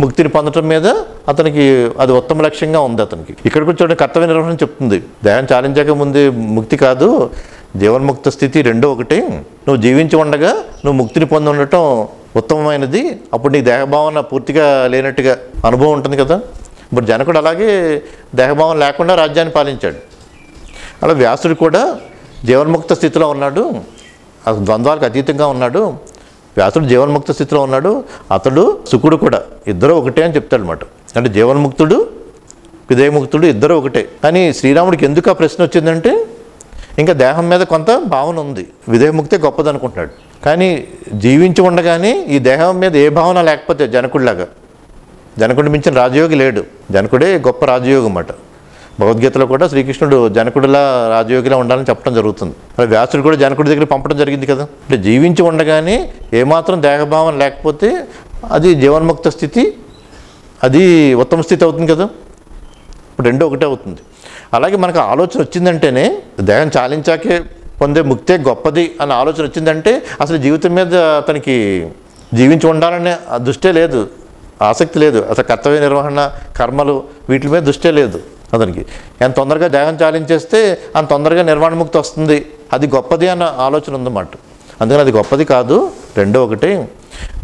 ముక్తిని పొందటం మీద అతనికి అది ఉత్తమ లక్ష్యంగా ఉంది అతనికి. ఇక్కడ కూడా చూడండి కర్తవ్య నిర్వహణ చెప్తుంది, దేహం చాలించాక ముందు ముక్తి కాదు, జీవన్ముక్త స్థితి రెండో ఒకటి. నువ్వు జీవించి ఉండగా నువ్వు ముక్తిని పొంది ఉండటం ఉత్తమమైనది. అప్పుడు నీ దేహభావన పూర్తిగా లేనట్టుగా అనుభవం ఉంటుంది కదా. ఇప్పుడు జనకుడు అలాగే దేహభావన లేకుండా రాజ్యాన్ని పాలించాడు. అలా వ్యాసుడు కూడా జీవన్ముక్త స్థితిలో ఉన్నాడు, ద్వంద్వాలకు అతీతంగా ఉన్నాడు. వ్యాసుడు జీవన్ముక్త స్థితిలో ఉన్నాడు, అతడు శుకుడు కూడా, ఇద్దరు ఒకటే అని చెప్తాడు అనమాట. అంటే జీవన్ముక్తుడు విదేహముక్తుడు ఇద్దరు ఒకటే. కానీ శ్రీరాముడికి ఎందుకు ఆ ప్రశ్న వచ్చిందంటే ఇంకా దేహం మీద కొంత భావన ఉంది, విదేహముక్తే గొప్పది అనుకుంటున్నాడు. కానీ జీవించి ఉండగానే ఈ దేహం మీద ఏ భావన లేకపోతే జనకుడిని మించిన రాజయోగి లేడు, జనకుడే గొప్ప రాజయోగి అన్నమాట. భగవద్గీతలో కూడా శ్రీకృష్ణుడు జనకుడిలా రాజయోగిలా ఉండాలని చెప్పడం జరుగుతుంది. మరి వ్యాసుడు కూడా జనకుడి దగ్గర పంపడం జరిగింది కదా. అంటే జీవించి ఉండగానే ఏమాత్రం దేహభావం లేకపోతే అది జీవన్ముక్త స్థితి అది ఉత్తమ స్థితి అవుతుంది కదా. ఇప్పుడు రెండో ఒకటే అవుతుంది. అలాగే మనకు ఆలోచన వచ్చిందంటేనే దేహం చాలించాకే పొందే ముక్తే గొప్పది అన్న ఆలోచన వచ్చిందంటే అసలు జీవితం మీద తనకి జీవించి ఉండాలనే దృష్టే లేదు, ఆసక్తి లేదు. అసలు కర్తవ్య నిర్వహణ, కర్మలు వీటి మీద దృష్టే లేదు అతనికి. ఎంత తొందరగా దేహం చాలించేస్తే అంత తొందరగా నిర్వాణముక్తి వస్తుంది, అది గొప్పది అన్న ఆలోచన ఉందన్నమాట. అందుకని అది గొప్పది కాదు. రెండో ఒకటి,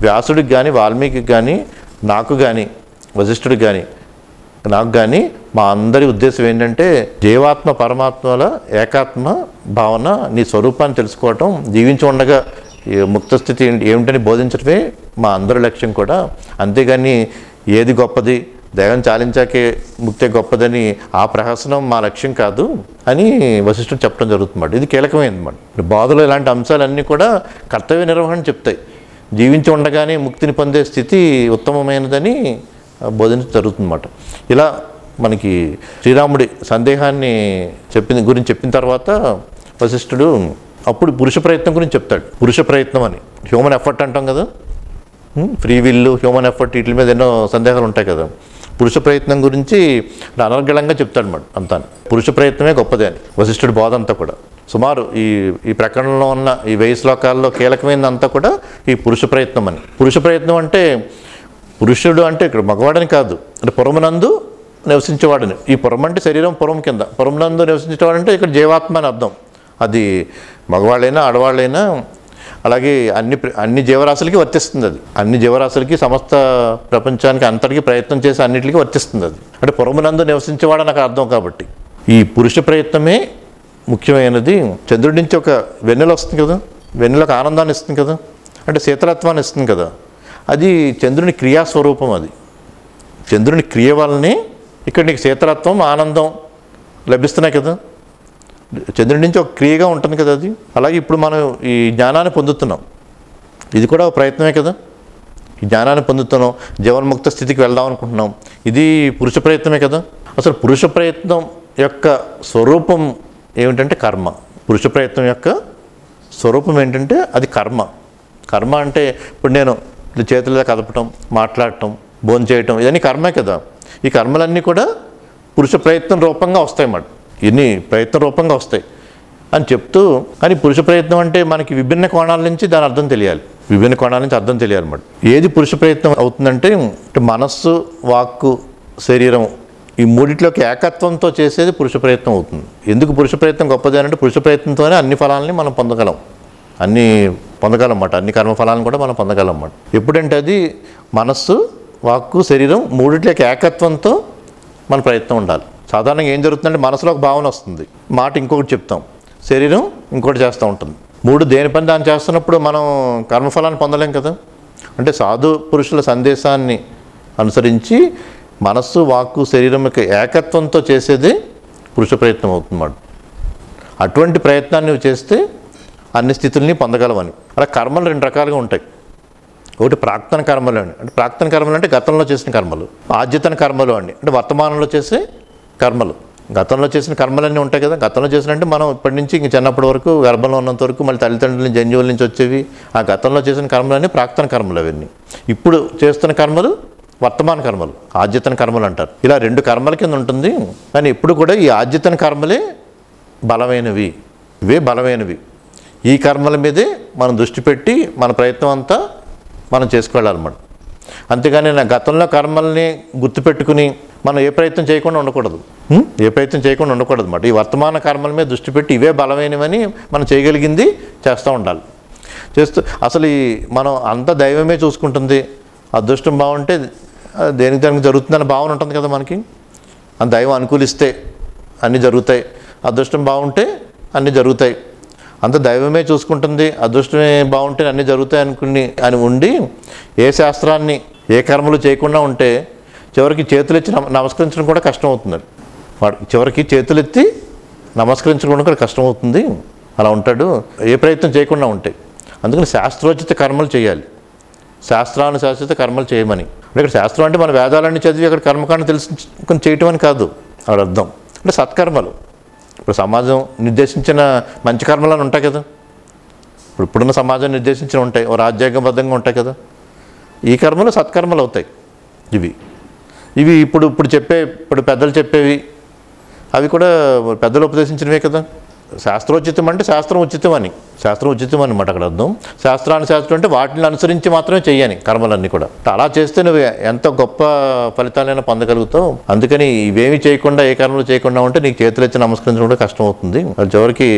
వ్యాసుడికి కానీ వాల్మీకి కానీ నాకు కానీ వశిష్ఠుడికి కానీ నాకు కానీ మా అందరి ఉద్దేశం ఏంటంటే జీవాత్మ పరమాత్మల ఏకాత్మ భావన, నీ స్వరూపాన్ని తెలుసుకోవటం, జీవించి ఉండగా ముక్త స్థితి ఏమిటని బోధించడమే మా అందరి లక్ష్యం కూడా. అంతేగాని ఏది గొప్పది, దేహం చాలించాకే ముక్తే గొప్పదని ఆ ప్రహసనం మా లక్ష్యం కాదు అని వశిష్ఠుడు చెప్పడం జరుగుతుందన్నమాట. ఇది కీలకమైనమాట. బోధలో ఇలాంటి అంశాలన్నీ కూడా కర్తవ్య నిర్వహణ చెప్తాయి. జీవించి ఉండగానే ముక్తిని పొందే స్థితి ఉత్తమమైనదని బోధించడం జరుగుతుందన్నమాట. ఇలా మనకి శ్రీరాముడి సందేహాన్ని గురించి చెప్పిన తర్వాత వశిష్ఠుడు అప్పుడు పురుష ప్రయత్నం గురించి చెప్తాడు. పురుష ప్రయత్నం అని హ్యూమన్ ఎఫర్ట్ అంటాం కదా, ఫ్రీ విల్, హ్యూమన్ ఎఫర్ట్, వీటి మీద ఎన్నో సందేహాలు ఉంటాయి కదా. పురుష ప్రయత్నం గురించి అనర్గళంగా చెప్తాడు అన్నమాట అంతా. పురుష ప్రయత్నమే గొప్పదే అని వశిష్ఠుడి బోధ అంతా కూడా. సుమారు ఈ ప్రకరణలో ఉన్న ఈ 1000 శ్లోకాల్లో కీలకమైనదంతా కూడా ఈ పురుష ప్రయత్నం అని. పురుష ప్రయత్నం అంటే పురుషుడు అంటే ఇక్కడ మగవాడని కాదు, అంటే పురమునందు నివసించేవాడని. ఈ పురం అంటే శరీరం, పురం కింద పురమునందు నివసించేవాడంటే ఇక్కడ జీవాత్మ అని అర్థం. అది మగవాళ్ళైనా ఆడవాళ్ళైనా అలాగే అన్ని జీవరాశులకి వర్తిస్తుంది. అది అన్ని జీవరాశులకి, సమస్త ప్రపంచానికి అంతటికి ప్రయత్నం చేసి అన్నిటికీ వర్తిస్తుంది. అది అంటే పురమునందు నివసించేవాడని నాకు అర్థం. కాబట్టి ఈ పురుష ప్రయత్నమే ముఖ్యమైనది. చంద్రుడి నుంచి ఒక వెన్నెల వస్తుంది కదా, వెన్నెలకు ఆనందాన్ని ఇస్తుంది కదా, అంటే శీతలత్వాన్ని ఇస్తుంది కదా. అది చంద్రుని క్రియాస్వరూపం. అది చంద్రుని క్రియ వల్లనే ఇక్కడ నీకు శీతలత్వం, ఆనందం లభిస్తున్నాయి కదా. చంద్రుడి నుంచి ఒక క్రియగా ఉంటుంది కదా అది. అలాగే ఇప్పుడు మనం ఈ జ్ఞానాన్ని పొందుతున్నాం, ఇది కూడా ఒక ప్రయత్నమే కదా. ఈ జ్ఞానాన్ని పొందుతున్నాం, జీవన్ముక్త స్థితికి వెళ్దాం అనుకుంటున్నాం, ఇది పురుష ప్రయత్నమే కదా. అసలు పురుష ప్రయత్నం యొక్క స్వరూపం ఏమిటంటే కర్మ. పురుష ప్రయత్నం యొక్క స్వరూపం ఏంటంటే అది కర్మ. కర్మ అంటే ఇప్పుడు నేను చేతులతో కదపటం, మాట్లాడటం, భోంచేయటం, ఇవన్నీ కర్మే కదా. ఈ కర్మలన్నీ కూడా పురుష ప్రయత్నం రూపంగా వస్తాయి అన్నమాట. ఇన్ని ప్రయత్న రూపంగా వస్తాయి అని చెప్తూ, కానీ పురుష ప్రయత్నం అంటే మనకి విభిన్న కోణాల నుంచి దాని అర్థం తెలియాలి, విభిన్న కోణాల నుంచి అర్థం తెలియాలన్నమాట. ఏది పురుష ప్రయత్నం అవుతుందంటే మనస్సు, వాక్కు, శరీరం ఈ మూడిట్లోకి ఏకత్వంతో చేసేది పురుష ప్రయత్నం అవుతుంది. ఎందుకు పురుష ప్రయత్నం గొప్పది అంటే పురుష ప్రయత్నంతోనే అన్ని ఫలాలని మనం పొందగలం, అన్ని పొందగలన్నమాట, అన్ని కర్మఫలాలను కూడా మనం పొందగలన్నమాట. ఎప్పుడంటే అది మనస్సు, వాక్కు, శరీరం మూడిట్లోకి ఏకత్వంతో మన ప్రయత్నం ఉండాలి. సాధారణంగా ఏం జరుగుతుందంటే మనసులో ఒక భావన వస్తుంది, మాట ఇంకొకటి చెప్తాం, శరీరం ఇంకోటి చేస్తూ ఉంటుంది. మూడు దేని పని దాన్ని చేస్తున్నప్పుడు మనం కర్మఫలాన్ని పొందలేం కదా. అంటే సాధు పురుషుల సందేశాన్ని అనుసరించి మనస్సు, వాక్కు, శరీరం యొక్క ఏకత్వంతో చేసేదే పురుష ప్రయత్నం అవుతుందన్నమాట. అటువంటి ప్రయత్నాన్ని నువ్వు చేస్తే అన్ని స్థితుల్ని పొందగలవని. అలా కర్మలు 2 రకాలుగా ఉంటాయి. ఒకటి ప్రాక్తన కర్మలు అండి, అంటే ప్రాక్తన కర్మలు అంటే గతంలో చేసిన కర్మలు. ఆద్యతన కర్మలు అండి, అంటే వర్తమానంలో చేసే కర్మలు. గతంలో చేసిన కర్మలన్నీ ఉంటాయి కదా. గతంలో చేసినంటే మనం ఇప్పటి నుంచి ఇంక చిన్నప్పటి వరకు, గర్భంలో ఉన్నంత వరకు, మళ్ళీ తల్లిదండ్రుల జన్యువుల నుంచి వచ్చేవి. ఆ గతంలో చేసిన కర్మలన్నీ ప్రాక్తన కర్మలు. అవన్నీ ఇప్పుడు చేస్తున్న కర్మలు వర్తమాన కర్మలు, ఆద్యతన కర్మలు అంటారు. ఇలా 2 కర్మల కింద ఉంటుంది. కానీ ఇప్పుడు కూడా ఈ ఆద్యతన కర్మలే బలమైనవి, ఇవే బలమైనవి. ఈ కర్మల మీదే మనం దృష్టి పెట్టి మన ప్రయత్నం అంతా మనం చేసుకెళ్ళాలన్నమాట. అంతేగాని నా గతంలో కర్మల్ని గుర్తుపెట్టుకుని మనం ఏ ప్రయత్నం చేయకుండా ఉండకూడదు, ఏ ప్రయత్నం చేయకుండా ఉండకూడదు అన్నమాట. ఈ వర్తమాన కర్మల మీద దృష్టి పెట్టి ఇవే బలమైనవని మనం చేయగలిగింది చేస్తూ ఉండాలి. చేస్తూ అసలు మనం అంతా దైవమే చూసుకుంటుంది. అదృష్టం బాగుంటే దేనికి దానికి జరుగుతుందన్న భావన ఉంటుంది కదా మనకి. ఆ దైవం అనుకూలిస్తే అన్నీ జరుగుతాయి, అదృష్టం బాగుంటే అన్నీ జరుగుతాయి. అంత దైవమే చూసుకుంటుంది, అదృష్టమే బాగుంటే అన్నీ జరుగుతాయి అని ఉండి ఏ శాస్త్రాన్ని, ఏ కర్మలు చేయకుండా ఉంటే చివరికి చేతులెత్తి నమస్కరించడం కూడా కష్టం అవుతుంది. వాడు చివరికి చేతులెత్తి నమస్కరించడం కూడా కష్టం అవుతుంది. అలా ఉంటాడు ఏ ప్రయత్నం చేయకుండా ఉంటాయి. అందుకని శాస్త్రోచిత కర్మలు చేయాలి, శాస్త్రానుశాసిత కర్మలు చేయమని. ఇక్కడ శాస్త్రం అంటే మన వేదాలన్నీ చదివి అక్కడ కర్మకాండ తెలుసుకొని చేయటం అని కాదు అక్కడ అర్థం. అంటే సత్కర్మలు, ఇప్పుడు సమాజం నిర్దేశించిన మంచి కర్మలను ఉంటాయి కదా, ఇప్పుడున్న సమాజం నిర్దేశించిన ఉంటాయి, ఓ రాజ్యాంగబద్ధంగా ఉంటాయి కదా. ఈ కర్మలు సత్కర్మలు అవుతాయి ఇవి. ఇవి ఇప్పుడు పెద్దలు చెప్పేవి అవి కూడా పెద్దలు ఉపదేశించినవే కదా. శాస్త్రోచితం అంటే శాస్త్రం ఉచితం అనమాట అక్కడ అర్థం. శాస్త్రం అంటే వాటిని అనుసరించి మాత్రమే చెయ్యాలి కర్మలన్నీ కూడా. అలా చేస్తే నువ్వు ఎంత గొప్ప ఫలితాలైనా పొందగలుగుతావు. అందుకని ఇవేమి చేయకుండా, ఏ కర్మలు చేయకుండా ఉంటే నీకు చేతులు ఎత్తి నమస్కరించడం కూడా కష్టం అవుతుంది. చివరికి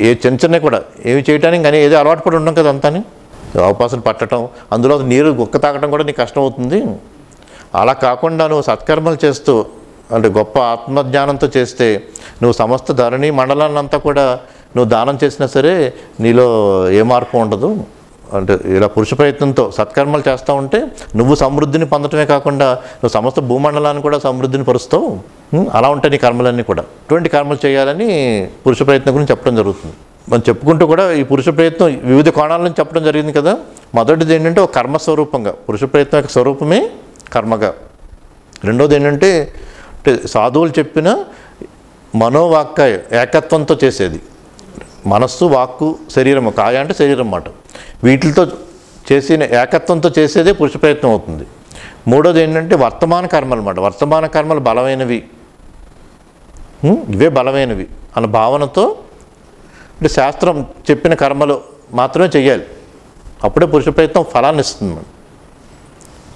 ఏ చిన్న కూడా ఏమి చేయడానికి కానీ ఏదో అలవాటు పడి ఉన్నాం కదా అంతాని. అవకాశం పట్టడం, అందులో నీరు గుక్క తాగడం కూడా నీకు కష్టం అవుతుంది. అలా కాకుండా నువ్వు సత్కర్మలు చేస్తూ అంటే గొప్ప ఆత్మజ్ఞానంతో చేస్తే నువ్వు సమస్త ధరణి మండలాన్నంతా కూడా నువ్వు దానం చేసినా సరే నీలో ఏ మార్పు ఉండదు. అంటే ఇలా పురుష ప్రయత్నంతో సత్కర్మలు చేస్తూ ఉంటే నువ్వు సమృద్ధిని పొందటమే కాకుండా నువ్వు సమస్త భూమండలాన్ని కూడా సమృద్ధిని పరుస్తావు. అలా ఉంటాయి నీ కర్మలన్నీ కూడా. ఇటువంటి కర్మలు చేయాలని పురుష ప్రయత్నం గురించి చెప్పడం జరుగుతుంది. మనం చెప్పుకుంటూ కూడా ఈ పురుష ప్రయత్నం వివిధ కోణాల నుంచి చెప్పడం జరిగింది కదా. మొదటిది ఏంటంటే ఒక కర్మస్వరూపంగా, పురుష ప్రయత్నం యొక్క స్వరూపమే కర్మగా. రెండోది ఏంటంటే సాధువులు చెప్పిన మనోవాక్కాయ ఏకత్వంతో చేసేది. మనస్సు, వాక్కు, శరీరము, కాయ అంటే శరీరం అన్నమాట. వీటితో చేసిన ఏకత్వంతో చేసేదే పురుష ప్రయత్నం అవుతుంది. మూడోది ఏంటంటే వర్తమాన కర్మలు అన్నమాట. వర్తమాన కర్మలు బలమైనవి, ఇవే బలమైనవి అన్న భావనతో అంటే శాస్త్రం చెప్పిన కర్మలు మాత్రమే చెయ్యాలి. అప్పుడే పురుష ప్రయత్నం ఫలాన్ని ఇస్తుంది.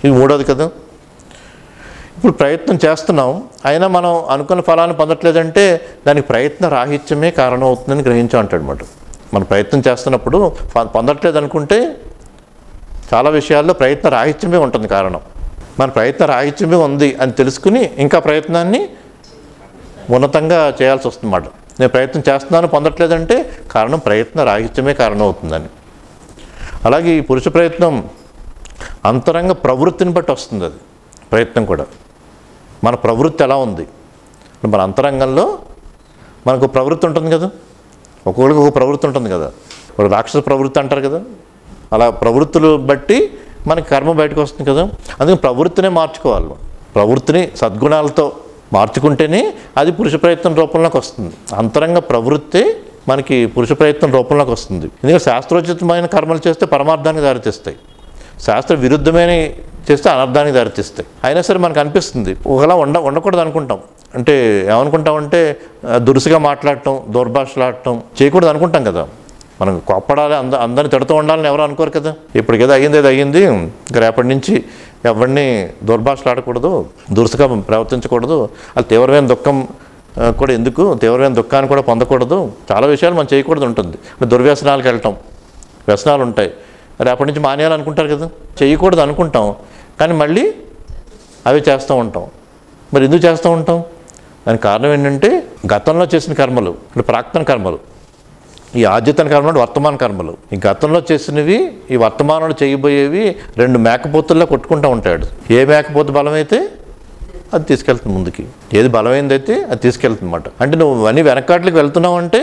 ఇది మూడోది కదా. ఇప్పుడు ప్రయత్నం చేస్తున్నాం, అయినా మనం అనుకున్న ఫలాన్ని పొందట్లేదంటే దానికి ప్రయత్న రాహిత్యమే కారణం అవుతుందని గ్రహించాం అంటాడనమాట. మనం ప్రయత్నం చేస్తున్నప్పుడు పొందట్లేదు అనుకుంటే చాలా విషయాల్లో ప్రయత్న రాహిత్యమే ఉంటుంది కారణం. మన ప్రయత్న రాహిత్యమే ఉంది అని తెలుసుకుని ఇంకా ప్రయత్నాన్ని ఉన్నతంగా చేయాల్సి వస్తుందన్నమాట. నేను ప్రయత్నం చేస్తున్నాను పొందట్లేదంటే కారణం ప్రయత్న రాహిత్యమే కారణం అవుతుందని. అలాగే ఈ పురుష ప్రయత్నం అంతరంగ ప్రవృత్తిని బట్టి వస్తుంది. అది ప్రయత్నం కూడా మన ప్రవృత్తి ఎలా ఉంది, మన అంతరంగంలో మనకు ప్రవృత్తి ఉంటుంది కదా. ఒక్కొక్కరికి ఒక ప్రవృత్తి ఉంటుంది కదా. ఒక రాక్షస ప్రవృత్తి అంటారు కదా. అలా ప్రవృత్తులు బట్టి మనకి కర్మ బయటకు వస్తుంది కదా. అందుకని ప్రవృత్తినే మార్చుకోవాలి. ప్రవృత్తిని సద్గుణాలతో మార్చుకుంటేనే అది పురుష ప్రయత్నం రూపంలోకి వస్తుంది. అంతరంగ ప్రవృత్తి మనకి పురుష ప్రయత్నం రూపంలోకి వస్తుంది. ఎందుకంటే శాస్త్రోచితమైన కర్మలు చేస్తే పరమార్థానికి దారితీస్తాయి, శాస్త్ర విరుద్ధమైన చేస్తే అనర్థానికి దారితీస్తాయి. అయినా సరే మనకు అనిపిస్తుంది ఒకలా ఉండకూడదు అనుకుంటాం. అంటే ఏమనుకుంటామంటే దురుసుగా మాట్లాడటం, దౌర్భాషలాడటం చేయకూడదు అనుకుంటాం కదా. మనం కోప్పడాలి, అందరిని తిడుతూ ఉండాలని ఎవరు అనుకోరు కదా. ఇప్పుడు ఏదో అయ్యింది ఇంకా రేపటి నుంచి ఎవరిని దౌర్భాషలాడకూడదు, దురుసుగా ప్రవర్తించకూడదు, అది తీవ్రమైన దుఃఖం కూడా ఎందుకు, తీవ్రమైన దుఃఖాన్ని కూడా పొందకూడదు, చాలా విషయాలు మనం చేయకూడదు ఉంటుంది. దుర్వ్యసనాలకు వెళ్ళటం, వ్యసనాలు ఉంటాయి, రేపటి నుంచి మానేయాలనుకుంటారు కదా. చేయకూడదు అనుకుంటాం కానీ మళ్ళీ అవి చేస్తూ ఉంటాం. మరి ఎందుకు చేస్తూ ఉంటాం? దానికి కారణం ఏంటంటే గతంలో చేసిన కర్మలు, అంటే ప్రాక్తన కర్మలు, ఈ ఆద్యతన కర్మలు, వర్తమాన కర్మలు. ఈ గతంలో చేసినవి ఈ వర్తమానంలో చేయబోయేవి రెండు మేకపోతుల్లో కొట్టుకుంటూ ఉంటాడు. ఏ మేకపోతు బలమైతే అది తీసుకెళ్తుంది ముందుకి, ఏది బలమైందైతే అది తీసుకెళ్తుంది అన్నమాట. అంటే నువ్వు అన్నీ వెనకాట్లకి వెళ్తున్నావు అంటే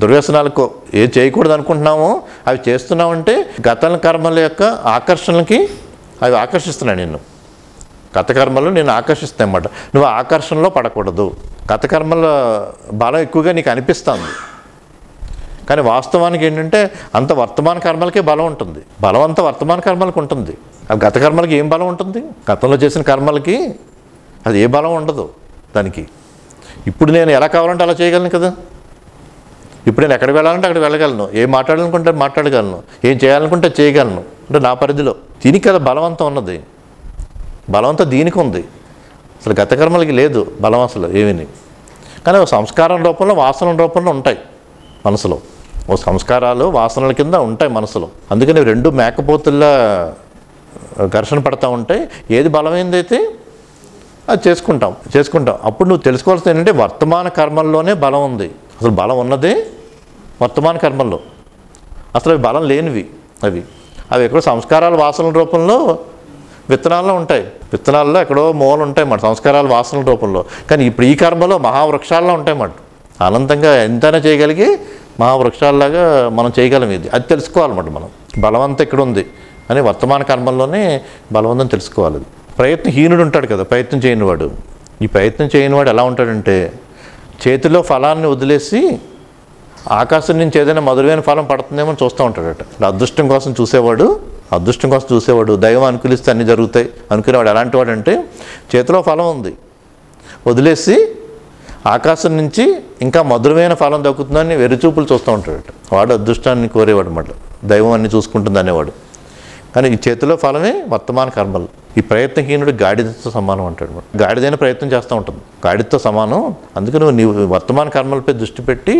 దుర్వ్యసనాలకు ఏ చేయకూడదు అనుకుంటున్నామో అవి చేస్తున్నావంటే గత కర్మల యొక్క ఆకర్షణలకి అవి ఆకర్షిస్తున్నాయి నిన్ను. గత కర్మలు నేను ఆకర్షిస్తాయి అన్నమాట. నువ్వు ఆకర్షణలో పడకూడదు. గత కర్మల బలం ఎక్కువగా నీకు అనిపిస్తుంది కానీ వాస్తవానికి ఏంటంటే అంత వర్తమాన కర్మలకే బలం ఉంటుంది. బలం అంతా వర్తమాన కర్మలకు ఉంటుంది. అవి గత కర్మలకి ఏం బలం ఉంటుంది? గతంలో చేసిన కర్మలకి అది ఏ బలం ఉండదు దానికి. ఇప్పుడు నేను ఎలా కావాలంటే అలా చేయగలను కదా. ఇప్పుడు నేను ఎక్కడికి వెళ్ళాలంటే అక్కడికి వెళ్ళగలను, ఏం మాట్లాడాలనుకుంటే మాట్లాడగలను, ఏం చేయాలనుకుంటే చేయగలను. అంటే నా పరిధిలో దీనికి కదా బలవంతం ఉన్నది. బలవంతం దీనికి ఉంది, అసలు గత కర్మలకి లేదు బలం అసలు ఏమీ. కానీ ఓ సంస్కారం రూపంలో, వాసన రూపంలో ఉంటాయి మనసులో. ఓ సంస్కారాలు వాసనల కింద ఉంటాయి మనసులో. అందుకని రెండు మేకపోతుల్లా ఘర్షణ పడతా ఉంటాయి. ఏది బలమైందైతే అది చేసుకుంటాం. అప్పుడు నువ్వు తెలుసుకోవాల్సింది ఏంటంటే వర్తమాన కర్మల్లోనే బలం ఉంది. అసలు బలం ఉన్నదే వర్తమాన కర్మల్లో. అసలు అవి బలం లేనివి. అవి ఎక్కడో సంస్కారాల వాసనల రూపంలో విత్తనాల్లో ఉంటాయి. విత్తనాల్లో ఎక్కడో మూలలు ఉంటాయి మాట సంస్కారాల వాసనల రూపంలో. కానీ ఇప్పుడు ఈ కర్మలో మహావృక్షాల్లో ఉంటాయి మాట. అనంతంగా ఎంతైనా చేయగలిగి మహావృక్షాల్లాగా మనం చేయగలం. అది తెలుసుకోవాలన్నమాట మనం. బలవంతం ఇక్కడ ఉంది అని వర్తమాన కర్మల్లోనే బలవంతం తెలుసుకోవాలి. ప్రయత్నహీనుడు ఉంటాడు కదా, ప్రయత్నం చేయనివాడు. ఈ ప్రయత్నం చేయనివాడు ఎలా ఉంటాడంటే చేతిలో ఫలాన్ని వదిలేసి ఆకాశం నుంచి ఏదైనా మధురమైన ఫలం పడుతుందేమో చూస్తూ ఉంటాడట. అదృష్టం కోసం చూసేవాడు అదృష్టం కోసం చూసేవాడు, దైవం అనుకూలిస్తే అన్నీ జరుగుతాయి అనుకునేవాడు. ఎలాంటి వాడు అంటే చేతిలో ఫలం ఉంది వదిలేసి ఆకాశం నుంచి ఇంకా మధురమైన ఫలం దక్కుతుందని వెర్రిచూపులు చూస్తూ ఉంటాడు. వాడు అదృష్టాన్ని కోరేవాడు అన్నమాట, దైవం అన్ని చూసుకుంటుంది అనేవాడు. కానీ ఈ చేతిలో ఫలమే వర్తమాన కర్మలు. ఈ ప్రయత్నహీనుడు గాడిదతో సమానం అంటాడు. గాడిదైన ప్రయత్నం చేస్తూ ఉంటుంది, గాడిదతో సమానం. అందుకే నువ్వు వర్తమాన కర్మలపై దృష్టి పెట్టి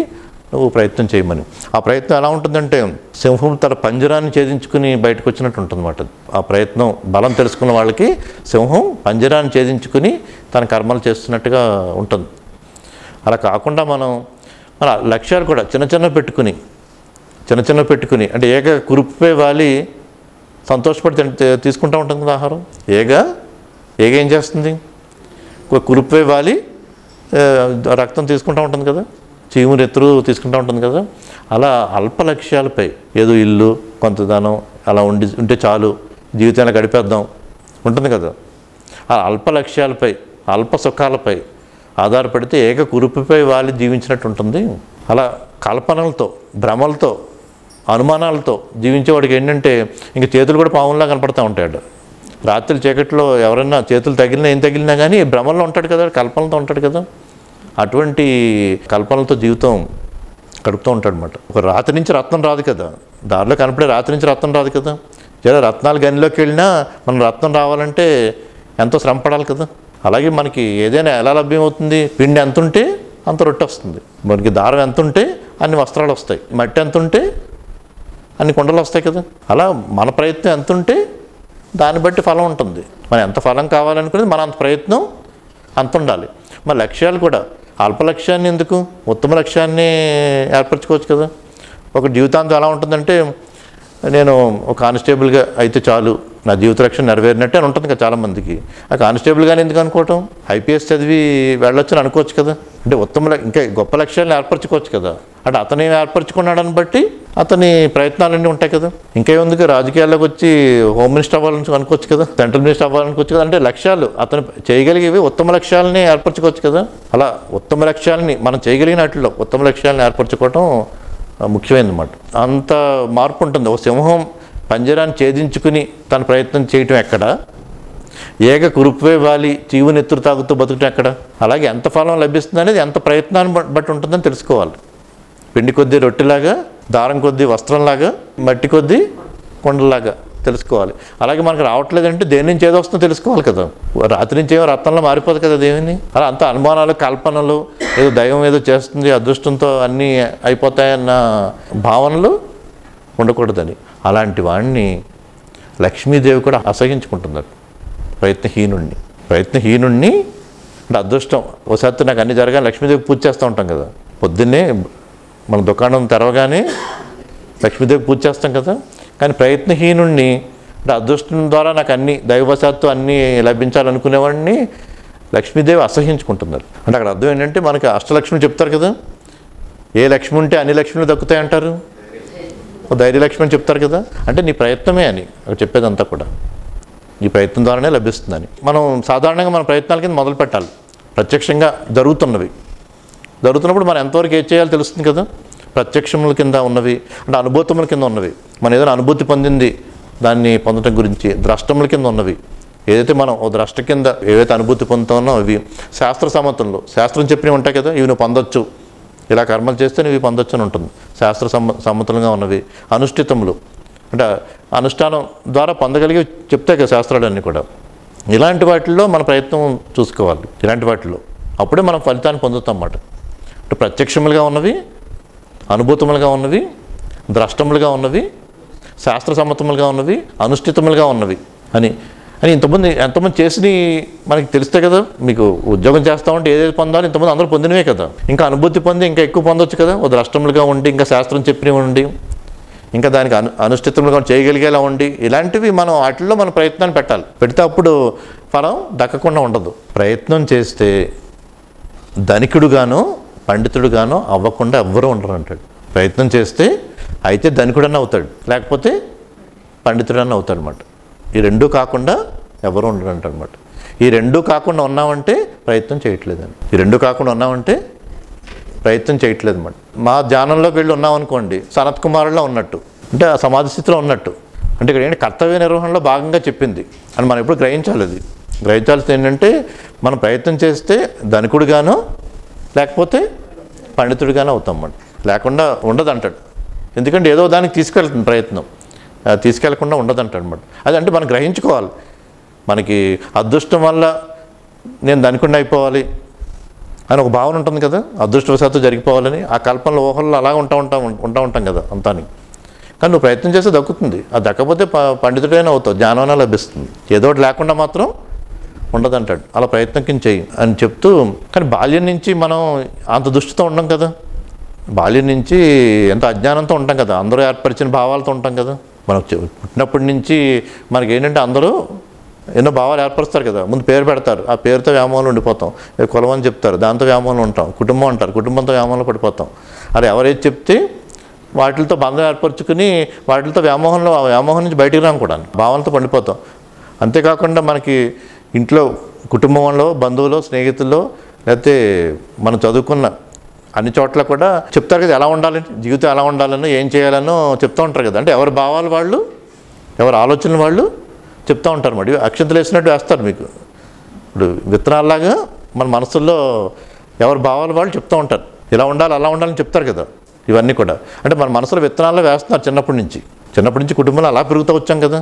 నువ్వు ప్రయత్నం చేయమని. ఆ ప్రయత్నం ఎలా ఉంటుందంటే సింహం తన పంజరాన్ని ఛేదించుకుని బయటకు వచ్చినట్టు ఉంటుందన్నమాట. ఆ ప్రయత్నం బలం తెలుసుకున్న వాళ్ళకి సింహం పంజరాన్ని ఛేదించుకుని తన కర్మలు చేస్తున్నట్టుగా ఉంటుంది. అలా కాకుండా మన లక్ష్యాలు కూడా చిన్న చిన్న పెట్టుకుని అంటే ఏక కురుపే వాలి సంతోషపడి తీసుకుంటూ ఉంటుంది కదా ఆహారం. ఏగ ఏం చేస్తుంది, కురుపే వాలి రక్తం తీసుకుంటూ ఉంటుంది కదా, చీమురు ఎత్తురు తీసుకుంటూ ఉంటుంది కదా. అలా అల్ప లక్ష్యాలపై ఏదో ఇల్లు కొంత ధనం అలా ఉంటే చాలు జీవితంలో గడిపేద్దాం ఉంటుంది కదా. ఆ అల్ప లక్ష్యాలపై అల్ప సుఖాలపై ఆధారపడితే ఏక కురుపుపై వాలి జీవించినట్టు ఉంటుంది. అలా కల్పనలతో భ్రమలతో అనుమానాలతో జీవించేవాడికి ఏంటంటే ఇంక చేతులు కూడా పావుల్లా కనపడుతూ ఉంటాడు. రాత్రి చీకట్లో ఎవరైనా చేతులు తగిలినా ఏం తగిలినా కానీ భ్రమల్లో ఉంటాడు కదా, కల్పనలతో ఉంటాడు కదా. అటువంటి కల్పనలతో జీవితం గడుపుతూ ఉంటాడు అన్నమాట. ఒక రాత్రి నుంచి రత్నం రాదు కదా, దారిలో కనపడే రాత్రి నుంచి రత్నం రాదు కదా. లేదా రత్నాలు గనిలోకి వెళ్ళినా మనం రత్నం రావాలంటే ఎంతో శ్రమ పడాలి కదా. అలాగే మనకి ఏదైనా ఎలా లభ్యమవుతుంది, పిండి ఎంత ఉంటే అంత రొట్టె వస్తుంది, మనకి దారం ఎంత ఉంటే అన్ని వస్త్రాలు వస్తాయి, మట్టి ఎంత ఉంటే అన్ని కుండలు వస్తాయి కదా. అలా మన ప్రయత్నం ఎంత ఉంటే దాన్ని బట్టి ఫలం ఉంటుంది. మనం ఎంత ఫలం కావాలనుకునేది మన అంత ప్రయత్నం అంత ఉండాలి. మన లక్ష్యాలు కూడా అల్ప లక్ష్యాన్ని ఎందుకు ఉత్తమ లక్ష్యాన్ని ఏర్పరచుకోవచ్చు కదా. ఒక జీవితాంతం ఎలా ఉంటుందంటే నేను ఒక కానిస్టేబుల్గా అయితే చాలు నా జీవిత లక్ష్యం నెరవేరినట్టే అని ఉంటుంది కదా చాలామందికి. ఆ కానిస్టేబుల్గానే ఎందుకు అనుకోవటం, ఐపీఎస్ చదివి వెళ్ళొచ్చు అని అనుకోవచ్చు కదా. అంటే ఇంకా గొప్ప లక్ష్యాలను ఏర్పరచుకోవచ్చు కదా. అంటే అతను ఏర్పరచుకున్నాడని బట్టి అతని ప్రయత్నాలన్నీ ఉంటాయి కదా. ఇంకేముందుకు రాజకీయాల్లోకి వచ్చి హోమ్ మినిస్టర్ అవ్వాలని అనుకోవచ్చు కదా, సెంట్రల్ మినిస్టర్ అవ్వాలనుకోవచ్చు కదా. అంటే లక్ష్యాలు అతను చేయగలిగేవి ఉత్తమ లక్ష్యాలని ఏర్పరచుకోవచ్చు కదా. అలా ఉత్తమ లక్ష్యాలని మనం చేయగలిగిన వాటిలో ఉత్తమ లక్ష్యాలను ఏర్పరచుకోవటం ముఖ్యమైనదన్నమాట. అంత మార్పు ఉంటుంది. ఒక సింహం పంజరాన్ని ఛేదించుకుని తన ప్రయత్నం చేయటం ఎక్కడ, ఏక కురుపువే వాలి చీవునెత్తురు తాగుతూ బతుకటం ఎక్కడ. అలాగే ఎంత ఫలం లభిస్తుంది అనేది ఎంత ప్రయత్నాన్ని బట్టి ఉంటుందని తెలుసుకోవాలి. పిండి కొద్దీ రొట్టెలాగా, దారం కొద్దీ వస్త్రంలాగా, మట్టి కొద్దీ కొండలాగా తెలుసుకోవాలి. అలాగే మనకు రావట్లేదంటే దేని నుంచి ఏదో వస్తుందో తెలుసుకోవాలి కదా. రాత్రి నుంచి ఏమో రత్నంలో మారిపోదు కదా దేవుని. అలా అంత అనుమానాలు కల్పనలు ఏదో దైవం ఏదో చేస్తుంది అదృష్టంతో అన్నీ అయిపోతాయన్న భావనలు ఉండకూడదని. అలాంటి వాడిని లక్ష్మీదేవి కూడా అసహించుకుంటున్నారు. ప్రయత్నహీనుణ్ణి అంటే అదృష్టం ఒకసారి నాకు అన్ని జరగాలి లక్ష్మీదేవికి పూజ చేస్తూ ఉంటాం కదా. పొద్దున్నే మన దుకాణం తెరవగానే లక్ష్మీదేవికి పూజ చేస్తాం కదా. కానీ ప్రయత్నహీనుణ్ణి అంటే అదృష్టం ద్వారా నాకు అన్ని దైవవశాత్తు అన్నీ లభించాలనుకునేవాడిని లక్ష్మీదేవి అసహించుకుంటున్నారు. అంటే అక్కడ అర్థం ఏంటంటే మనకి అష్టలక్ష్మి చెప్తారు కదా, ఏ లక్ష్మి ఉంటే అన్ని లక్ష్మిలు దక్కుతాయి అంటారు, ధైర్యలక్ష్మి అని చెప్తారు కదా. అంటే నీ ప్రయత్నమే అని అక్కడ చెప్పేదంతా కూడా నీ ప్రయత్నం ద్వారానే లభిస్తుందని. మనం సాధారణంగా మన ప్రయత్నాల కింద మొదలు పెట్టాలి. ప్రత్యక్షంగా జరుగుతున్నప్పుడు మనం ఎంతవరకు ఏం చేయాలో తెలుస్తుంది కదా. ప్రత్యక్షముల కింద ఉన్నవి అంటే అనుభూతముల కింద ఉన్నవి, మనం ఏదైనా అనుభూతి పొందింది దాన్ని పొందడం గురించి. ద్రష్టముల కింద ఉన్నవి ఏదైతే మనం ఓ ద్రష్ట కింద ఏవైతే అనుభూతి పొందుతామో అవి శాస్త్ర సమ్మతంలో శాస్త్రం చెప్పినవి ఉంటాయి కదా, ఇవి నువ్వు పొందొచ్చు, ఇలా కర్మలు చేస్తే నువ్వు పొందొచ్చు అని ఉంటుంది. శాస్త్ర సమ్మతంగా ఉన్నవి. అనుష్ఠితములు అంటే అనుష్ఠానం ద్వారా పొందగలిగి చెప్తాయి కదా శాస్త్రాలన్నీ కూడా. ఇలాంటి వాటిల్లో మన ప్రయత్నం చూసుకోవాలి. ఇలాంటి వాటిల్లో అప్పుడే మనం ఫలితాన్ని పొందుతాం అన్నమాట. అంటే ప్రత్యక్షములుగా ఉన్నవి, అనుభూతములుగా ఉన్నవి, ద్రష్టములుగా ఉన్నవి, శాస్త్ర సమ్మతములుగా ఉన్నవి, అనుష్ఠితములుగా ఉన్నవి అని ఎంతమంది చేసి మనకి తెలిస్తే కదా. మీకు ఉద్యోగం చేస్తామంటే ఏదైతే పొందాలో ఇంతమంది అందరూ పొందినవే కదా. ఇంకా అనుభూతి పొంది ఇంకా ఎక్కువ పొందొచ్చు కదా. ఓ ద్రష్టములుగా ఉండి, ఇంకా శాస్త్రం చెప్పినవి ఉండి, ఇంకా దానికి అనుష్ఠితములుగా చేయగలిగేలా ఉండి, ఇలాంటివి మనం వాటిల్లో మన ప్రయత్నాన్ని పెట్టాలి. పెడితే అప్పుడు ఫలం దక్కకుండా ఉండదు. ప్రయత్నం చేస్తే ధనికుడుగానో పండితుడుగానో అవ్వకుండా ఎవ్వరూ ఉండరు అంటాడు. ప్రయత్నం చేస్తే అయితే ధనికుడన్నా అవుతాడు, లేకపోతే పండితుడన్నా అవుతాడు అన్నమాట. ఈ రెండూ కాకుండా ఎవరు ఉండరు అంటారు అనమాట. ఈ రెండూ కాకుండా ఉన్నామంటే ప్రయత్నం చేయట్లేదని. ఈ రెండూ కాకుండా ఉన్నామంటే ప్రయత్నం చేయట్లేదు అన్నమాట. మా ధ్యానంలోకి వెళ్ళి ఉన్నామనుకోండి, సనత్ కుమారుల్లో ఉన్నట్టు, అంటే ఆ సమాధి స్థితిలో ఉన్నట్టు. అంటే ఇక్కడ ఏంటి కర్తవ్య నిర్వహణలో భాగంగా చెప్పింది అని మనం ఎప్పుడు గ్రహించాలి. అది గ్రహించాల్సింది ఏంటంటే మనం ప్రయత్నం చేస్తే ధనికుడిగానో లేకపోతే పండితుడిగానో అవుతాం మనం, లేకుండా ఉండదు అంటాడు. ఎందుకంటే ఏదో దానికి తీసుకెళ్తుంది ప్రయత్నం, తీసుకెళ్లకుండా ఉండదు అంటాడు అన్నమాట. అది అంటే మనం గ్రహించుకోవాలి. మనకి అదృష్టం వల్ల నేను ధనికుడిని అయిపోవాలి అని ఒక భావన ఉంటుంది కదా, అదృష్టవశాత్తు జరిగిపోవాలని. ఆ కల్పనలో ఊహల్లో అలా ఉంటాం కదా అంతానికి. కానీ నువ్వు ప్రయత్నం చేస్తే దక్కుతుంది. అది దక్కపోతే పండితుడైనా అవుతావు, జ్ఞానమైనా లభిస్తుంది. ఏదో ఒకటి లేకుండా మాత్రం ఉండదంటాడు. అలా ప్రయత్నం చెయ్యి అని చెప్తూ, కానీ బాల్యం నుంచి మనం అంత దృష్టితో ఉండం కదా, బాల్యం నుంచి ఎంత అజ్ఞానంతో ఉంటాం కదా, అందరూ ఏర్పరిచిన భావాలతో ఉంటాం కదా. మనం పుట్టినప్పటి నుంచి మనకి ఏంటంటే అందరూ ఎన్నో భావాలు ఏర్పరుస్తారు కదా. ముందు పేరు పెడతారు, ఆ పేరుతో వ్యామోహంలో ఉండిపోతాం. కులం అని చెప్తారు, దాంతో వ్యామోహంలో ఉంటాం. కుటుంబం అంటారు, కుటుంబంతో వ్యామోహంలో పడిపోతాం. అది ఎవరైతే చెప్తే వాటితో బంధం ఏర్పరచుకుని వాటితో వ్యామోహం నుంచి బయటికి రాం కూడా, భావనతో పండిపోతాం. అంతేకాకుండా మనకి ఇంట్లో కుటుంబంలో బంధువులు స్నేహితుల్లో లేకపోతే మనం చదువుకున్న అన్ని చోట్ల కూడా చెప్తారు కదా ఎలా ఉండాలని, జీవితం ఎలా ఉండాలనో ఏం చేయాలనో చెప్తూ ఉంటారు కదా. అంటే ఎవరి భావాలు వాళ్ళు, ఎవరి ఆలోచనలు వాళ్ళు చెప్తూ ఉంటారు. మరి అక్షంతలు వేసినట్టు వేస్తారు మీకు. ఇప్పుడు విత్తనాల్లాగా మన మనసుల్లో ఎవరి భావాలు వాళ్ళు చెప్తూ ఉంటారు. ఇలా ఉండాలి అలా ఉండాలని చెప్తారు కదా. ఇవన్నీ కూడా అంటే మన మనసులో విత్తనాల్లో వేస్తున్నారు చిన్నప్పటి నుంచి కుటుంబంలో అలా పెరుగుతూ వచ్చాం కదా.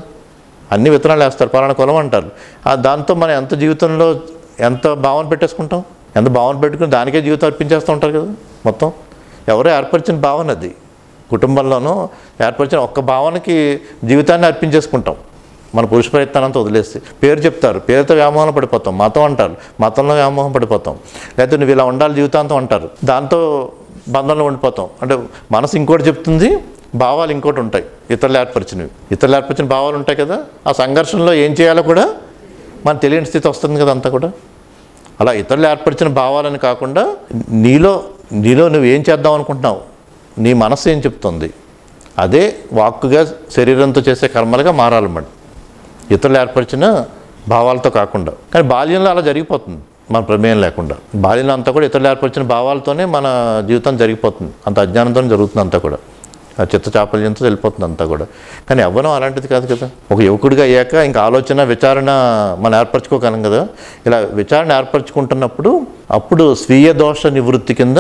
అన్ని విత్తనాలు వేస్తారు, పలానా కులం అంటారు. దాంతో మనం ఎంత జీవితంలో ఎంత భావన పెట్టేసుకుంటాం, ఎంత భావన పెట్టుకుని దానికే జీవితం అర్పించేస్తూ ఉంటారు కదా. మొత్తం ఎవరో ఏర్పరిచిన భావన అది, కుటుంబంలోనూ ఏర్పరిచిన ఒక్క భావనకి జీవితాన్ని అర్పించేసుకుంటాం. మన పురుష ప్రయత్నానంతా వదిలేసి పేరు చెప్తారు, పేరుతో వ్యామోహంలో పడిపోతాం. మతం అంటారు, మతంలో వ్యామోహం పడిపోతాం. లేకపోతే నువ్వు ఇలా ఉండాలి జీవితాంతం అంటారు, దాంతో బంధంలో ఉండిపోతాం. అంటే మనసు ఇంకోటి చెప్తుంది, భావాలు ఇంకోటి ఉంటాయి. ఇతరులు ఏర్పరిచిన భావాలు ఉంటాయి కదా. ఆ సంఘర్షణలో ఏం చేయాలో కూడా మనకు తెలియని స్థితి వస్తుంది కదా అంతా కూడా. అలా ఇతరులు ఏర్పరిచిన భావాలని కాకుండా నీలో నువ్వు ఏం చేద్దాం అనుకుంటున్నావు, నీ మనసు ఏం చెప్తుంది, అదే వాక్కుగా శరీరంతో చేసే కర్మలుగా మారాలన్నమాట. ఇతరులు ఏర్పరిచిన భావాలతో కాకుండా. కానీ బాల్యంలో అలా జరిగిపోతుంది మన ప్రమేయం లేకుండా. బాల్యంలో అంతా కూడా ఇతరులు ఏర్పరిచిన భావాలతోనే మన జీవితం జరిగిపోతుంది. అంత అజ్ఞానంతోనే జరుగుతుంది అంతా కూడా, ఆ చిత్త చాపల్యంతో వెళ్ళిపోతుంది అంతా కూడా. కానీ యవ్వనం అలాంటిది కాదు కదా. ఒక యువకుడిగా అయ్యాక ఇంకా ఆలోచన విచారణ మనం ఏర్పరచుకోగలం కదా. ఇలా విచారణ ఏర్పరచుకుంటున్నప్పుడు అప్పుడు స్వీయ దోష నివృత్తి కింద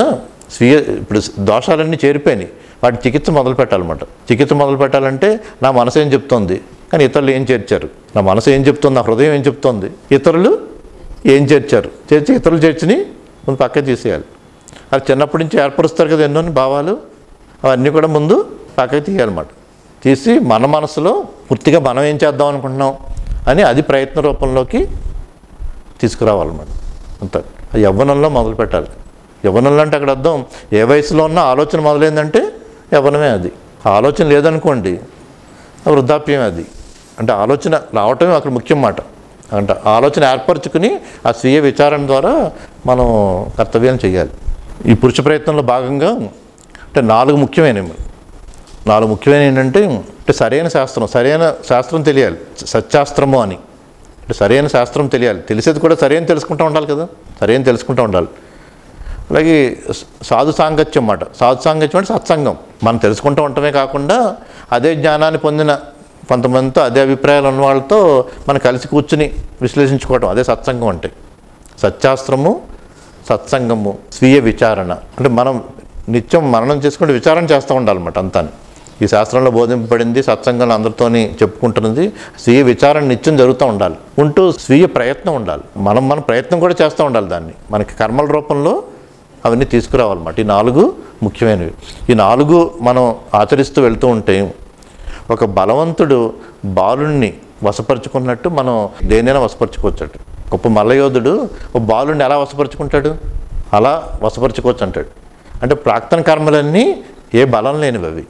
ఇప్పుడు దోషాలన్నీ చేరిపోయినాయి, వాటి చికిత్స మొదలు పెట్టాలన్నమాట. చికిత్స మొదలు పెట్టాలంటే నా మనసు ఏం చెప్తోంది, కానీ ఇతరులు ఏం చేర్చారు, నా మనసు ఏం చెప్తుంది, నా హృదయం ఏం చెప్తోంది, ఇతరులు ఏం చేర్చారు, ఇతరులు చేర్చిని ముందు పక్కన తీసేయాలి. అది చిన్నప్పటి నుంచి ఏర్పరుస్తారు కదా ఎన్నో భావాలు, అవన్నీ కూడా ముందు పక్కకి తీయాలన్నమాట. తీసి మన మనసులో పూర్తిగా మనం ఏం చేద్దాం అనుకుంటున్నాం అని అది ప్రయత్న రూపంలోకి తీసుకురావాలన్నమాట. అంత యవ్వనంలో మొదలు పెట్టాలి. యవ్వనంలో అంటే అక్కడ అర్థం ఏ వయసులో ఉన్న ఆలోచన మొదలైందంటే యవ్వనమే. అది ఆలోచన లేదనుకోండి వృద్ధాప్యమే. అది అంటే ఆలోచన రావటమే అక్కడ ముఖ్యం మాట. అంటే ఆలోచన ఏర్పరచుకుని ఆ స్వీయ విచారణ ద్వారా మనం కర్తవ్యాన్ని చేయాలి. ఈ పురుష ప్రయత్నంలో భాగంగా అంటే 4 ముఖ్యమైనవి ఏంటంటే సరైన శాస్త్రం తెలియాలి, సత్శాస్త్రము అని. అంటే సరైన శాస్త్రం తెలియాలి, తెలిసేది కూడా సరైన తెలుసుకుంటూ ఉండాలి కదా, సరైన తెలుసుకుంటూ ఉండాలి. అలాగే సాధు సాంగత్యం మాట. సాధు సాంగత్యం అంటే సత్సంగం. మనం తెలుసుకుంటూ ఉండటమే కాకుండా అదే జ్ఞానాన్ని పొందిన కొంతమందితో అదే అభిప్రాయాలు ఉన్న వాళ్ళతో మనం కలిసి కూర్చుని విశ్లేషించుకోవటం, అదే సత్సంగం అంటే. సత్శాస్త్రము, సత్సంగము, స్వీయ విచారణ. అంటే మనం నిత్యం మననం చేసుకుంటే విచారణ చేస్తూ ఉండాలన్నమాట అంతా. ఈ శాస్త్రంలో బోధింపబడింది, సత్సంగంలో అందరితోని చెప్పుకుంటున్నది, స్వీయ విచారణ నిత్యం జరుగుతూ ఉండాలి. ఉంటూ స్వీయ ప్రయత్నం ఉండాలి. మన ప్రయత్నం కూడా చేస్తూ ఉండాలి. దాన్ని మనకి కర్మల రూపంలో అవన్నీ తీసుకురావాలన్నమాట. ఈ 4 ముఖ్యమైనవి. ఈ 4 మనం ఆచరిస్తూ వెళ్తూ ఉంటే ఒక బలవంతుడు బాలుణ్ణి వశపరుచుకున్నట్టు మనం దేనైనా వశపరుచుకోవచ్చు. గొప్ప మల్లయోధుడు ఒక బాలుణ్ణి ఎలా వశపరుచుకుంటాడు, అలా వశపరుచుకోవచ్చు అంటాడు. అంటే ప్రాక్తన కర్మలన్నీ ఏ బలం లేనివి అవి,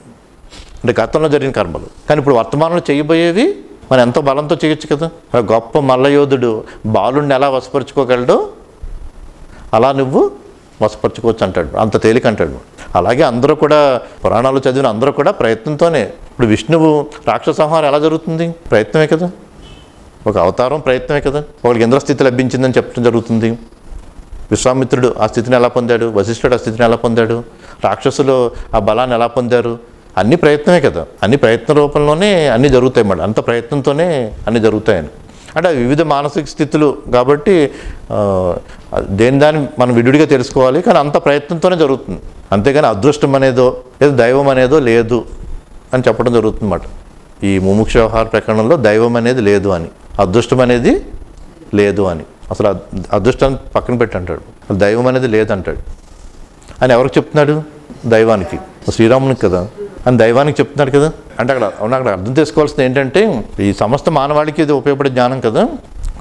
అంటే గతంలో జరిగిన కర్మలు. కానీ ఇప్పుడు వర్తమానంలో చేయబోయేవి మనం ఎంతో బలంతో చేయొచ్చు కదా. గొప్ప మల్లయోధుడు బాలుణ్ణి ఎలా వశపరుచుకోగలడో అలా నువ్వు వశపరుచుకోవచ్చు అంటాడు. అంత తేలిక అంటాడు. అలాగే అందరూ కూడా పురాణాలు చదివిన అందరూ కూడా ప్రయత్నంతోనే. ఇప్పుడు విష్ణువు రాక్షస సంహారం ఎలా జరుగుతుంది, ప్రయత్నమే కదా. ఒక అవతారం ప్రయత్నమే కదా. ఒకరికి ఇంద్రస్థితి లభించిందని చెప్పడం జరుగుతుంది. విశ్వామిత్రుడు ఆ స్థితిని ఎలా పొందాడు, వశిష్ఠుడు ఆ స్థితిని ఎలా పొందాడు, రాక్షసులు ఆ బలాన్ని ఎలా పొందారు, అన్ని ప్రయత్నమే కదా, అన్ని ప్రయత్న రూపంలోనే అన్నీ జరుగుతాయి మేడం, అంత ప్రయత్నంతోనే అన్నీ జరుగుతాయని. అంటే వివిధ మానసిక స్థితులు కాబట్టి దాన్ని మనం విడివిడిగా తెలుసుకోవాలి, కానీ అంత ప్రయత్నంతోనే జరుగుతుంది. అంతేగాని అదృష్టం అనేదో లేదా దైవం అనేదో లేదు అని చెప్పడం జరుగుతుంది అన్నమాట. ఈ ముముక్ష వ్యవహార ప్రకరణంలో దైవం అనేది లేదు అని, అదృష్టం అనేది లేదు అని, అసలు అదృష్టాన్ని పక్కన పెట్టి అంటాడు, దైవం అనేది లేదంటాడు. అని ఎవరికి చెప్తున్నాడు? దైవానికి, శ్రీరామునికి కదా, అని దైవానికి చెప్తున్నాడు కదా. అంటే అక్కడ అర్థం చేసుకోవాల్సింది ఏంటంటే, ఈ సమస్త మానవాళికి ఇది ఉపయోగపడే జ్ఞానం కదా,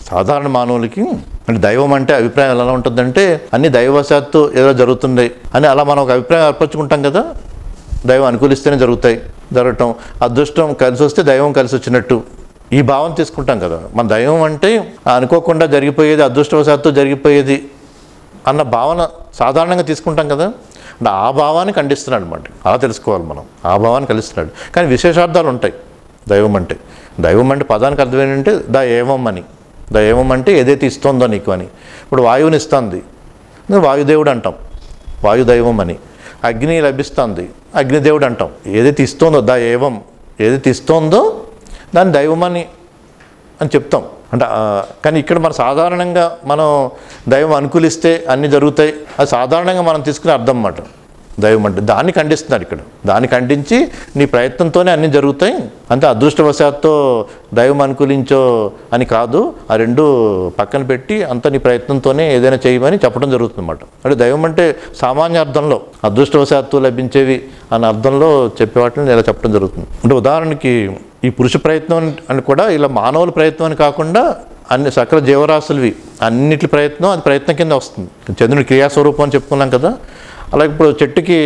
సాధారణ మానవులకి. అంటే దైవం అంటే అభిప్రాయం ఎలా ఉంటుందంటే, అన్ని దైవవశాత్తు ఏదో జరుగుతుంది అని అలా మనం ఒక అభిప్రాయం ఏర్పరచుకుంటాం కదా. దైవం అనుకూలిస్తేనే జరగటం, అదృష్టం కలిసి వస్తే దైవం కలిసి వచ్చినట్టు ఈ భావం తీసుకుంటాం కదా. మన దైవం అంటే అనుకోకుండా జరిగిపోయేది, అదృష్టవశాత్తు జరిగిపోయేది అన్న భావన సాధారణంగా తీసుకుంటాం కదా. అంటే ఆ భావాన్ని ఖండిస్తున్నాడు అన్నమాట. అలా తెలుసుకోవాలి మనం, ఆ భావాన్ని కలిస్తున్నాడు. కానీ విశేషార్థాలు ఉంటాయి దైవం అంటే. దైవం అంటే పదానికి అర్థం ఏంటంటే ద ఏవం అని. ద ఏవం అంటే ఏదైతే ఇస్తుందో నీకు అని. ఇప్పుడు వాయువుని ఇస్తుంది, వాయుదేవుడు అంటాం, వాయుదైవం అని. అగ్ని లభిస్తుంది, అగ్నిదేవుడు అంటాం. ఏదైతే ఇస్తుందో ద ఏవం, ఏదైతే ఇస్తుందో దాన్ని దైవం అని చెప్తాం. అంటే కానీ ఇక్కడ మన సాధారణంగా మనం దైవం అనుకూలిస్తే అన్నీ జరుగుతాయి, అది సాధారణంగా మనం తీసుకునే అర్థం అన్నమాట. దైవం అంటే దాన్ని ఖండిస్తున్నాడు ఇక్కడ. దాన్ని ఖండించి నీ ప్రయత్నంతోనే అన్నీ జరుగుతాయి, అంతే అదృష్టవశాత్తు దైవం అనుకూలించో అని కాదు, ఆ రెండు పక్కన పెట్టి అంత నీ ప్రయత్నంతోనే ఏదైనా చేయమని చెప్పడం జరుగుతుంది అన్నమాట. అంటే దైవం అంటే సామాన్య అర్థంలో అదృష్టవశాత్తు లభించేవి అన్న అర్థంలో చెప్పే వాటిని ఇలా చెప్పడం జరుగుతుంది. అంటే ఉదాహరణకి ఈ పురుష ప్రయత్నం అని కూడా ఇలా మానవుల ప్రయత్నం అని కాకుండా అన్ని సకల జీవరాశులవి అన్నిటి ప్రయత్నం అది ప్రయత్నం కింద వస్తుంది. చంద్రుని క్రియాస్వరూపం అని చెప్పుకున్నాం కదా. అలాగే ఇప్పుడు చెట్టుకి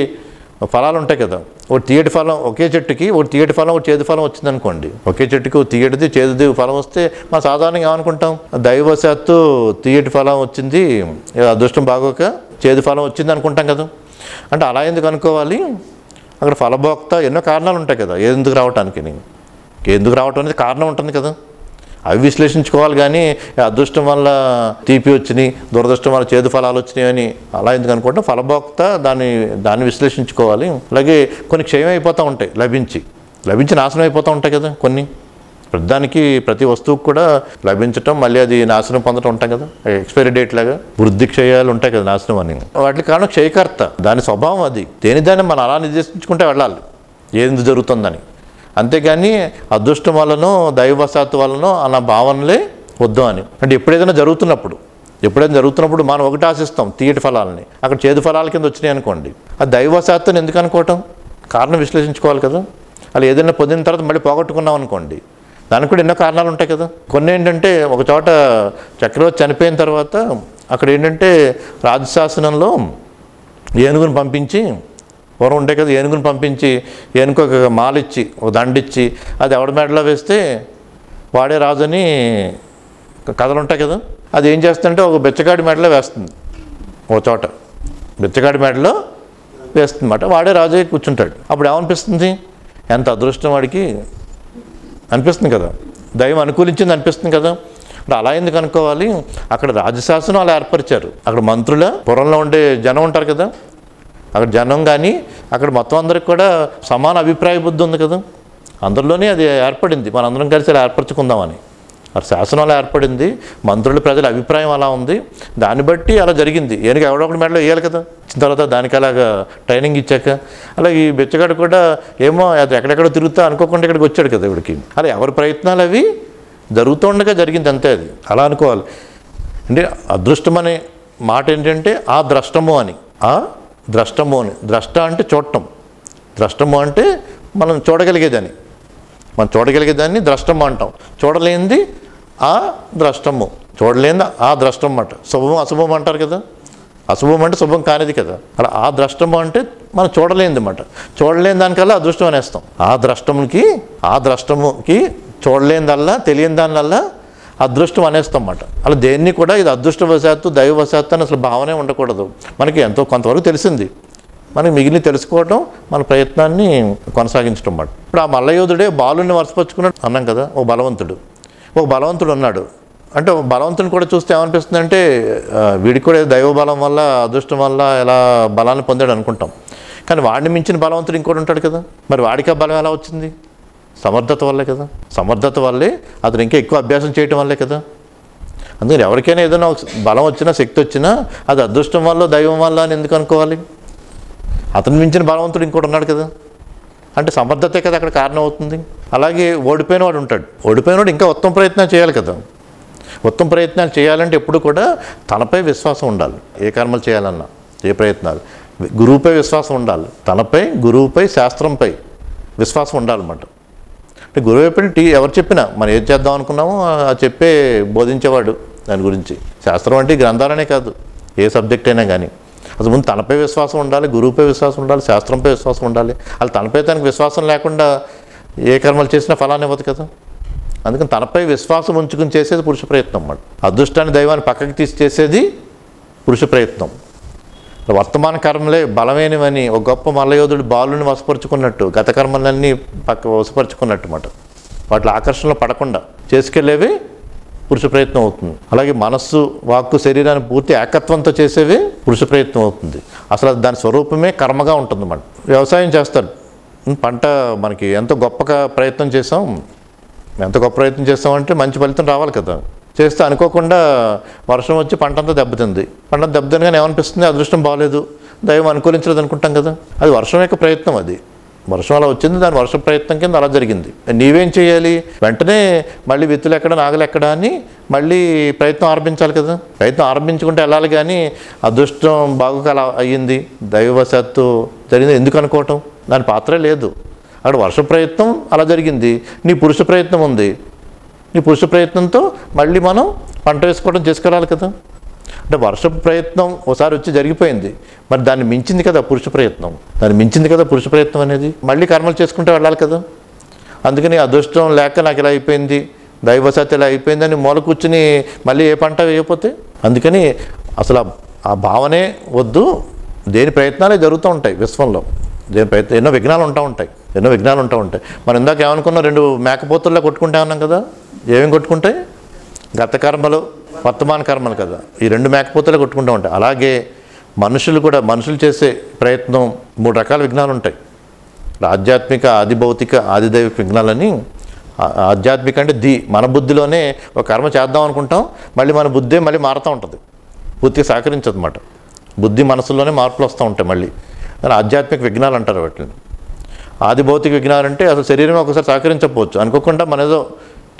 ఫలాలు ఉంటాయి కదా, ఒకటి తీయటి ఫలం, ఒకే చెట్టుకి ఒకటి తీయటి ఫలం ఒకటి చేదు ఫలం వచ్చింది అనుకోండి. ఒకే చెట్టుకి తీయటిది చేదుది ఫలం వస్తే మనం సాధారణంగా ఏమనుకుంటాం, దైవవశాత్తు తీయటి ఫలం వచ్చింది, అదృష్టం బాగోక చేదు ఫలం వచ్చింది అనుకుంటాం కదా. అంటే అలా ఎందుకు అనుకోవాలి? అక్కడ ఫలభోక్త ఎన్నో కారణాలు ఉంటాయి కదా ఎందుకు రావటానికి. ఎందుకు రావటం అనేది కారణం ఉంటుంది కదా, అవి విశ్లేషించుకోవాలి. కానీ అదృష్టం వల్ల తీపి వచ్చినాయి, దురదృష్టం వల్ల చేదు ఫలాలు వచ్చినాయి అని అలా ఎందుకు అనుకుంటాం. ఫలభోక్త దాన్ని విశ్లేషించుకోవాలి. అలాగే కొన్ని క్షయం అయిపోతూ ఉంటాయి, లభించి నాశనం అయిపోతూ ఉంటాయి కదా కొన్ని. ప్రతి వస్తువుకు కూడా లభించటం మళ్ళీ అది నాశనం పొందటం ఉంటాయి కదా, ఎక్స్పైరీ డేట్ లాగా వృద్ధి క్షయాలు ఉంటాయి కదా నాశనం అని. వాటికి కారణం క్షయకర్త, దాని స్వభావం అది. దాన్ని మనం అలా నిర్దేశించుకుంటే వెళ్ళాలి ఏంది జరుగుతుందని. అంతేగాని అదృష్టం వల్లనో దైవవశాత్తు వల్లనో అన్న భావనలే వద్దు అని. అంటే ఎప్పుడైనా జరుగుతున్నప్పుడు మనం ఒకటి ఆశిస్తాం తీయటి ఫలాలని, అక్కడ చేదు ఫలాల కింద వచ్చినాయి అనుకోండి, అది దైవవశాత్తుని ఎందుకు అనుకోవటం, కారణం విశ్లేషించుకోవాలి కదా. అలా ఏదైనా పొందిన తర్వాత మళ్ళీ పోగొట్టుకున్నాం అనుకోండి, దానికి కూడా ఎన్నో కారణాలు ఉంటాయి కదా. కొన్ని ఏంటంటే ఒక చోట చక్రవర్తి చనిపోయిన తర్వాత అక్కడ ఏంటంటే రాజశాసనంలో ఏనుగును పంపించి, పూర్వం ఉంటే కదా ఏనుగును పంపించి, ఏనుగు ఒక మాలిచ్చి ఒక దండిచ్చి అది ఎవడి మెడలో వేస్తే వాడే రాజని కథలు ఉంటాయి కదా. అది ఏం చేస్తుందంటే ఒక బిచ్చగాడి మెడలో వేస్తుంది, ఒక చోట బిచ్చగాడి మెడలో వేస్తుంది అన్నమాట. వాడే రాజు కూర్చుంటాడు. అప్పుడు ఏమనిపిస్తుంది, ఎంత అదృష్టం వాడికి అనిపిస్తుంది కదా, దైవం అనుకూలించింది అనిపిస్తుంది కదా. అంటే అలా ఎందుకు అనుకోవాలి, అక్కడ రాజశాసనం అలా ఏర్పరిచారు. అక్కడ మంత్రుల పురంలో ఉండే జనం ఉంటారు కదా, అక్కడ జనం కానీ అక్కడ మొత్తం అందరికి కూడా సమాన అభిప్రాయ బుద్ధి ఉంది కదా, అందరిలోనే అది ఏర్పడింది. మనందరం కలిసి అలా ఏర్పరచుకుందామని అక్కడ శాసనంలో ఏర్పడింది. మంత్రుల ప్రజల అభిప్రాయం అలా ఉంది, దాన్ని బట్టి అలా జరిగింది. ఏనుగు ఎవడొకటి మెడలో వేయాలి కదా, ఇచ్చిన తర్వాత దానికి అలాగా ట్రైనింగ్ ఇచ్చాక. అలాగే ఈ బిచ్చగాడు కూడా ఏమో అది ఎక్కడెక్కడో తిరుగుతా అనుకోకుండా ఇక్కడికి వచ్చాడు కదా ఇవిడికి. అలా ఎవరి ప్రయత్నాలు అవి జరుగుతూ ఉండగా జరిగింది అంతే. అది అలా అనుకోవాలి. అంటే అదృష్టం అనే మాట ఏంటంటే ఆ ద్రష్టము అని, ద్రష్ట అంటే చూడటం, ద్రష్టము అంటే మనం చూడగలిగేదాన్ని, ద్రష్టము అంటాం. చూడలేనిది ఆ ద్రష్టము, చూడలేనిది ఆ ద్రష్టం అన్నమాట. శుభం అశుభం అంటారు కదా, అశుభం అంటే శుభం కానిది కదా. అలా ఆ ద్రష్టము అంటే మనం చూడలేనిది అన్నమాట. చూడలేని దానికల్లా అదృష్టం అనేస్తాం. ఆ ద్రష్టముకి చూడలేనిదల్లా తెలియని దానివల్ల అదృష్టం అనేస్తాం అన్నమాట. అలా దేన్ని కూడా ఇది అదృష్టవశాత్తు దైవవశాత్తు అని అసలు భావనే ఉండకూడదు. మనకి కొంతవరకు తెలిసింది, మనకి మిగిలిన తెలుసుకోవటం, మన ప్రయత్నాన్ని కొనసాగించడం అన్నమాట. ఇప్పుడు ఆ మల్లయోధుడే బాలుని వరుసపరుచుకున్నాడు అన్నాం కదా. ఒక బలవంతుడు ఉన్నాడు. అంటే బలవంతుని కూడా చూస్తే ఏమనిపిస్తుంది అంటే వీడికి కూడా దైవ బలం వల్ల అదృష్టం వల్ల ఎలా బలాన్ని పొందాడు అనుకుంటాం. కానీ వాడిని మించిన బలవంతుడు ఇంకోటి ఉంటాడు కదా, మరి వాడికి ఆ బలం ఎలా వచ్చింది? సమర్థత వల్లే కదా. సమర్థత వల్లే, అతను ఇంకా ఎక్కువ అభ్యాసం చేయటం వల్లే కదా. అందుకని ఎవరికైనా ఏదైనా బలం వచ్చినా, శక్తి వచ్చినా అది అదృష్టం వల్ల, దైవం వల్ల అని ఎందుకు అనుకోవాలి? అతను మించిన బలవంతుడు ఇంకోటి ఉన్నాడు కదా, అంటే సమర్థతే కదా అక్కడ కారణం అవుతుంది. అలాగే ఓడిపోయిన వాడు ఉంటాడు. ఓడిపోయినవాడు ఇంకా ఉత్తమ ప్రయత్నాలు చేయాలి కదా. ఉత్తమ ప్రయత్నాలు చేయాలంటే ఎప్పుడు కూడా తనపై విశ్వాసం ఉండాలి. ఏ కర్మలు చేయాలన్నా, ఏ ప్రయత్నాలు, గురువుపై విశ్వాసం ఉండాలి. తనపై, గురువుపై, శాస్త్రంపై విశ్వాసం ఉండాలన్నమాట. అంటే గురువు ఎప్పుడు ఎవరు చెప్పినా మనం ఏం చేద్దాం అనుకున్నామో ఆ చెప్పే బోధించేవాడు. దాని గురించి శాస్త్రం అంటే గ్రంథాలనే కాదు, ఏ సబ్జెక్ట్ అయినా కానీ అసలు ముందు తనపై విశ్వాసం ఉండాలి, గురువుపై విశ్వాసం ఉండాలి, శాస్త్రంపై విశ్వాసం ఉండాలి. అలా తనపై తనకు విశ్వాసం లేకుండా ఏ కర్మలు చేసినా ఫలాన్ని ఇవ్వదు కదా. అందుకని తనపై విశ్వాసం ఉంచుకుని చేసేది పురుష ప్రయత్నం అన్నమాట. అదృష్టాన్ని, దైవాన్ని పక్కకి తీసి చేసేది పురుష ప్రయత్నం. వర్తమాన కర్మలే బలమైనవని ఒక గొప్ప మల్లయోధుడు బాలుని వశపరుచుకున్నట్టు, గత కర్మలన్నీ వశపరుచుకున్నట్టు అన్నమాట. వాటి ఆకర్షణలో పడకుండా చేసుకెళ్ళేవి పురుష ప్రయత్నం అవుతుంది. అలాగే మనస్సు, వాక్కు, శరీరాన్ని పూర్తి ఏకత్వంతో చేసేవి పురుష ప్రయత్నం అవుతుంది. అసలు దాని స్వరూపమే కర్మగా ఉంటుంది అన్నమాట. వ్యవసాయం చేస్తారు, పంట మనకి ఎంతో గొప్పగా ప్రయత్నం చేసాం, ఎంత గొప్ప ప్రయత్నం చేస్తామంటే మంచి ఫలితం రావాలి కదా. చేస్తే అనుకోకుండా వర్షం వచ్చి పంట అంతా దెబ్బతింది. పంట దెబ్బతినగానే ఏమనిపిస్తుంది? అదృష్టం బాగలేదు, దైవం అనుకూలించలేదు అనుకుంటాం కదా. అది వర్షం యొక్క ప్రయత్నం. అది వర్షం అలా వచ్చింది, దాని వర్ష ప్రయత్నం కింద అలా జరిగింది. నీవేం చేయాలి? వెంటనే మళ్ళీ విత్తులు ఎక్కడ, నాగలు ఎక్కడ అని మళ్ళీ ప్రయత్నం ఆరంభించాలి కదా. ప్రయత్నం ఆరంభించుకుంటే వెళ్ళాలి, కానీ అదృష్టం బాగుగా అలా అయ్యింది, దైవవశాత్తు జరిగింది ఎందుకు అనుకోవటం? దాని పాత్రే లేదు. అక్కడ వర్ష ప్రయత్నం అలా జరిగింది, నీ పురుష ప్రయత్నం ఉంది. నీ పురుష ప్రయత్నంతో మళ్ళీ మనం పంట వేసుకోవడం చేసుకెళ్ళాలి కదా. అంటే వర్ష ప్రయత్నం ఒకసారి వచ్చి జరిగిపోయింది, మరి దాన్ని మించింది కదా పురుష ప్రయత్నం. దాన్ని మించింది కదా పురుష ప్రయత్నం అనేది. మళ్ళీ కర్మలు చేసుకుంటూ వెళ్ళాలి కదా. అందుకని అదృష్టం లేక నాకు ఇలా అయిపోయింది, దైవశాత ఇలా అయిపోయిందని మూల కూర్చుని మళ్ళీ ఏ పంట వేయకపోతే. అందుకని అసలు ఆ భావనే వద్దు. దేని ప్రయత్నాలే జరుగుతూ ఉంటాయి విశ్వంలో. దేని ప్రయత్నం ఎన్నో విఘ్నాలు ఉంటూ ఉంటాయి, ఎన్నో విఘ్నాలు ఉంటూ ఉంటాయి. మనం ఇందాక ఏమనుకున్నాం, 2 మేకపోతుల్లో కొట్టుకుంటా ఉన్నాం కదా. ఏమేమి కొట్టుకుంటాయి? గత కర్మలు, వర్తమాన కర్మలు కదా. ఈ 2 మేకపోతులే కొట్టుకుంటూ ఉంటాయి. అలాగే మనుషులు కూడా, మనుషులు చేసే ప్రయత్నం 3 రకాల విఘ్నాలు ఉంటాయి. ఆధ్యాత్మిక, ఆది భౌతిక, ఆదిదైవిక విఘ్నాలని. ఆధ్యాత్మిక అంటే మన బుద్ధిలోనే ఒక కర్మ చేద్దాం అనుకుంటాం, మళ్ళీ మన బుద్ధే మళ్ళీ మారుతూ ఉంటుంది, పూర్తిగా సహకరించదు అన్నమాట. బుద్ధి మనసులోనే మార్పులు వస్తూ ఉంటాయి మళ్ళీ. కానీ ఆధ్యాత్మిక విఘ్నాలు అంటారు వాటిని. ఆది భౌతిక విఘ్నాలు అంటే అసలు శరీరం ఒకసారి సహకరించకపోవచ్చు, అనుకోకుండా మనం ఏదో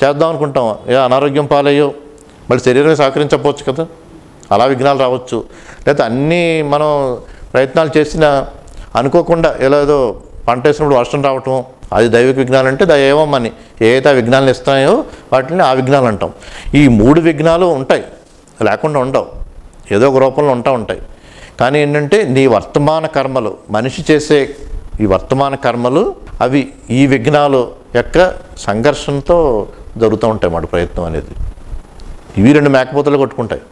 చేద్దాం అనుకుంటాం, ఏ అనారోగ్యం పాలయ్యో మళ్ళీ శరీరమే సహకరించకపోవచ్చు కదా. అలా విఘ్నాలు రావచ్చు. లేకపోతే అన్నీ మనం ప్రయత్నాలు చేసినా అనుకోకుండా ఏదో పంట వేసినప్పుడు వర్షం రావటం, అది దైవిక విఘ్నాలు. అంటే దైవమని ఏదైతే ఆ విఘ్నాలను ఇస్తాయో వాటిని ఆ విఘ్నాలు అంటాం. ఈ 3 విఘ్నాలు ఉంటాయి, లేకుండా ఉండవు, ఏదో ఒక రూపంలో ఉంటాయి. కానీ ఏంటంటే నీ వర్తమాన కర్మలు, మనిషి చేసే ఈ వర్తమాన కర్మలు, అవి ఈ విఘ్నాలు యొక్క సంఘర్షణతో జరుగుతూ ఉంటాయి మాట ప్రయత్నం అనేది. ఇవి 2 మేకపోతలు కొట్టుకుంటాయి,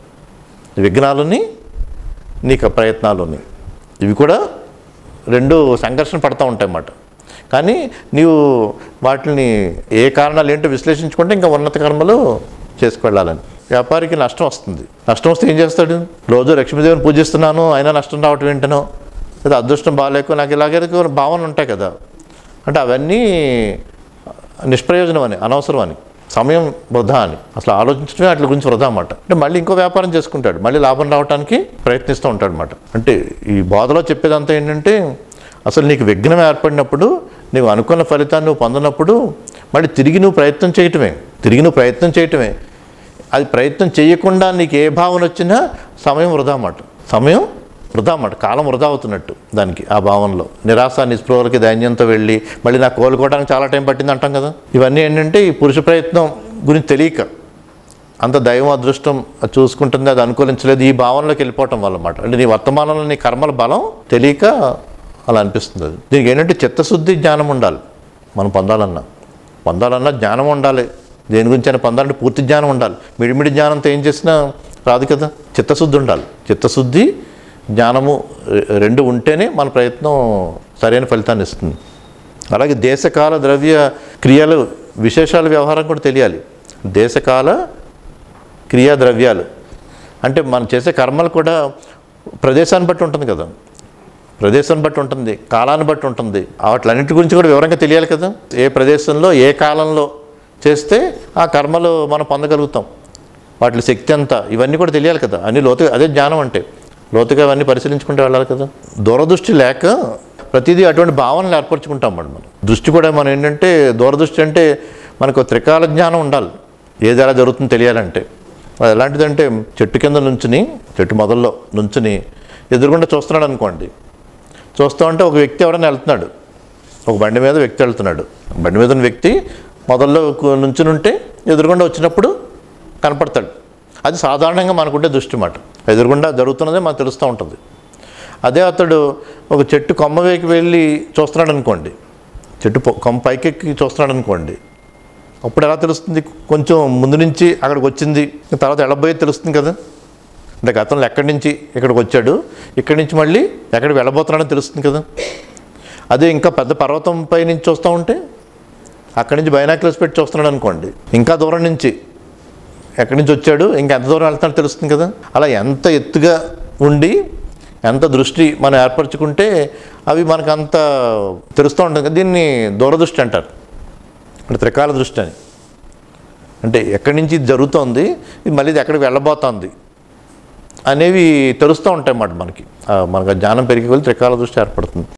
విఘ్నాలని, నీకు ప్రయత్నాలని. ఇవి కూడా 2 సంఘర్షణ పడుతూ ఉంటాయి అన్నమాట. కానీ నీవు వాటిని ఏ కారణాలు ఏంటో విశ్లేషించుకుంటే ఇంకా ఉన్నత కర్మలు చేసుకెళ్ళాలని. వ్యాపారికి నష్టం వస్తుంది, నష్టం వస్తే ఏం చేస్తాడు? రోజు లక్ష్మీదేవిని పూజిస్తున్నాను అయినా నష్టం రావటం ఏంటనో, లేదా అదృష్టం బాగాలేకో, నాకు ఇలాగే భావన ఉంటాయి కదా. అంటే అవన్నీ నిష్ప్రయోజనం అని, అనవసరం అని, సమయం వృధా అని, అసలు ఆలోచించడమే వాటి గురించి వృధా అన్నమాట. అంటే మళ్ళీ ఇంకో వ్యాపారం చేసుకుంటాడు, మళ్ళీ లాభం రావడానికి ప్రయత్నిస్తూ ఉంటాడు అన్నమాట. అంటే ఈ బోధలో చెప్పేదంతా ఏంటంటే, అసలు నీకు విఘ్నం ఏర్పడినప్పుడు, నువ్వు అనుకున్న ఫలితాన్ని నువ్వు పొందినప్పుడు మళ్ళీ తిరిగి నువ్వు ప్రయత్నం చేయటమే. అది ప్రయత్నం చేయకుండా నీకు ఏ భావన వచ్చినా సమయం వృధా అన్నమాట. కాలం వృధా అవుతున్నట్టు దానికి, ఆ భావనలో నిరాశ, నిస్పృహలకి ధైర్యంతో వెళ్ళి మళ్ళీ నాకు కోలుకోవడానికి చాలా టైం పట్టింది అంటాం కదా. ఇవన్నీ ఏంటంటే ఈ పురుష ప్రయత్నం గురించి తెలియక, అంత దైవం అదృష్టం చూసుకుంటుంది, అది అనుకూలించలేదు, ఈ భావనలోకి వెళ్ళిపోవటం వల్ల అన్నమాట. అంటే నీ వర్తమానంలో నీ కర్మల బలం తెలియక అలా అనిపిస్తుంది. అది దీనికి ఏంటంటే చిత్తశుద్ధి, జ్ఞానం ఉండాలి. మనం పొందాలన్నా జ్ఞానం ఉండాలి. దేని గురించి అయినా పొందాలంటే పూర్తి జ్ఞానం ఉండాలి. మిడిమిడి జ్ఞానంతో ఏం చేసినా రాదు కదా. చిత్తశుద్ధి ఉండాలి. చిత్తశుద్ధి, జ్ఞానము 2 ఉంటేనే మన ప్రయత్నం సరైన ఫలితాన్ని ఇస్తుంది. అలాగే దేశకాల ద్రవ్య క్రియలు, విశేషాల వ్యవహారం కూడా తెలియాలి. దేశకాల క్రియా ద్రవ్యాలు అంటే మనం చేసే కర్మలు కూడా ప్రదేశాన్ని బట్టి ఉంటుంది కదా. ప్రదేశాన్ని బట్టి ఉంటుంది, కాలాన్ని బట్టి ఉంటుంది. వాటిలన్నింటి గురించి కూడా వివరంగా తెలియాలి కదా. ఏ ప్రదేశంలో ఏ కాలంలో చేస్తే ఆ కర్మలు మనం పొందగలుగుతాం, వాటి శక్తి అంతా, ఇవన్నీ కూడా తెలియాలి కదా. అన్ని లోతుగా, అదే జ్ఞానం అంటే లోతుగా అవన్నీ పరిశీలించుకుంటూ వెళ్ళాలి కదా. దూరదృష్టి లేక ప్రతిదీ అటువంటి భావనలు ఏర్పరచుకుంటాం మనం. దృష్టి కూడా మనం ఏంటంటే, దూరదృష్టి అంటే మనకు త్రికాల జ్ఞానం ఉండాలి. ఏది ఎలా జరుగుతుందో తెలియాలంటే అది ఎలాంటిదంటే, చెట్టు కింద నుంచుని, చెట్టు మొదల్లో నుంచుని ఎదురుగుండా చూస్తున్నాడు అనుకోండి. చూస్తూ ఉంటే ఒక వ్యక్తి ఎవరైనా వెళ్తున్నాడు, ఒక బండి మీద వ్యక్తి వెళ్తున్నాడు. బండి మీద ఉన్న వ్యక్తి మొదల్లో నుంచుని ఉంటే ఎదురుగుండా వచ్చినప్పుడు కనపడతాడు. అది సాధారణంగా మనకుంటే దృష్టి మాట. ఎదురుగుండా జరుగుతున్నదే మనకు తెలుస్తూ ఉంటుంది. అదే అతడు ఒక చెట్టు కొమ్మ వైపు వెళ్ళి చూస్తున్నాడు అనుకోండి, చెట్టు కొమ్మ పైకెక్కి చూస్తున్నాడు అనుకోండి, అప్పుడు ఎలా తెలుస్తుంది? కొంచెం ముందు నుంచి అక్కడికి వచ్చింది, తర్వాత వెళ్ళబోయేది తెలుస్తుంది కదా. అంటే గతంలో ఎక్కడి నుంచి ఇక్కడికి వచ్చాడు, ఇక్కడి నుంచి మళ్ళీ ఎక్కడికి వెళ్ళబోతున్నాడని తెలుస్తుంది కదా. అదే ఇంకా పెద్ద పర్వతం పై నుంచి చూస్తూ ఉంటే, అక్కడి నుంచి బైనాక్యులర్స్ పెట్టి చూస్తున్నాడు అనుకోండి, ఇంకా దూరం నుంచి ఎక్కడి నుంచి వచ్చాడు, ఇంకా ఎంత దూరం వెళ్తాడో తెలుస్తుంది కదా. అలా ఎంత ఎత్తుగా ఉండి ఎంత దృష్టి మనం ఏర్పరచుకుంటే అవి మనకు అంత తెలుస్తూ ఉంటుంది కదా. దీన్ని దూరదృష్టి అంటారు, అంటే త్రికాల దృష్టి అని. అంటే ఎక్కడి నుంచి ఇది జరుగుతోంది, ఇది మళ్ళీ ఇది ఎక్కడికి వెళ్ళబోతోంది అనేవి తెలుస్తూ ఉంటాయి అన్నమాట మనకి. మనకు జ్ఞానం పెరిగి వెళ్ళి త్రికాల దృష్టి ఏర్పడుతుంది.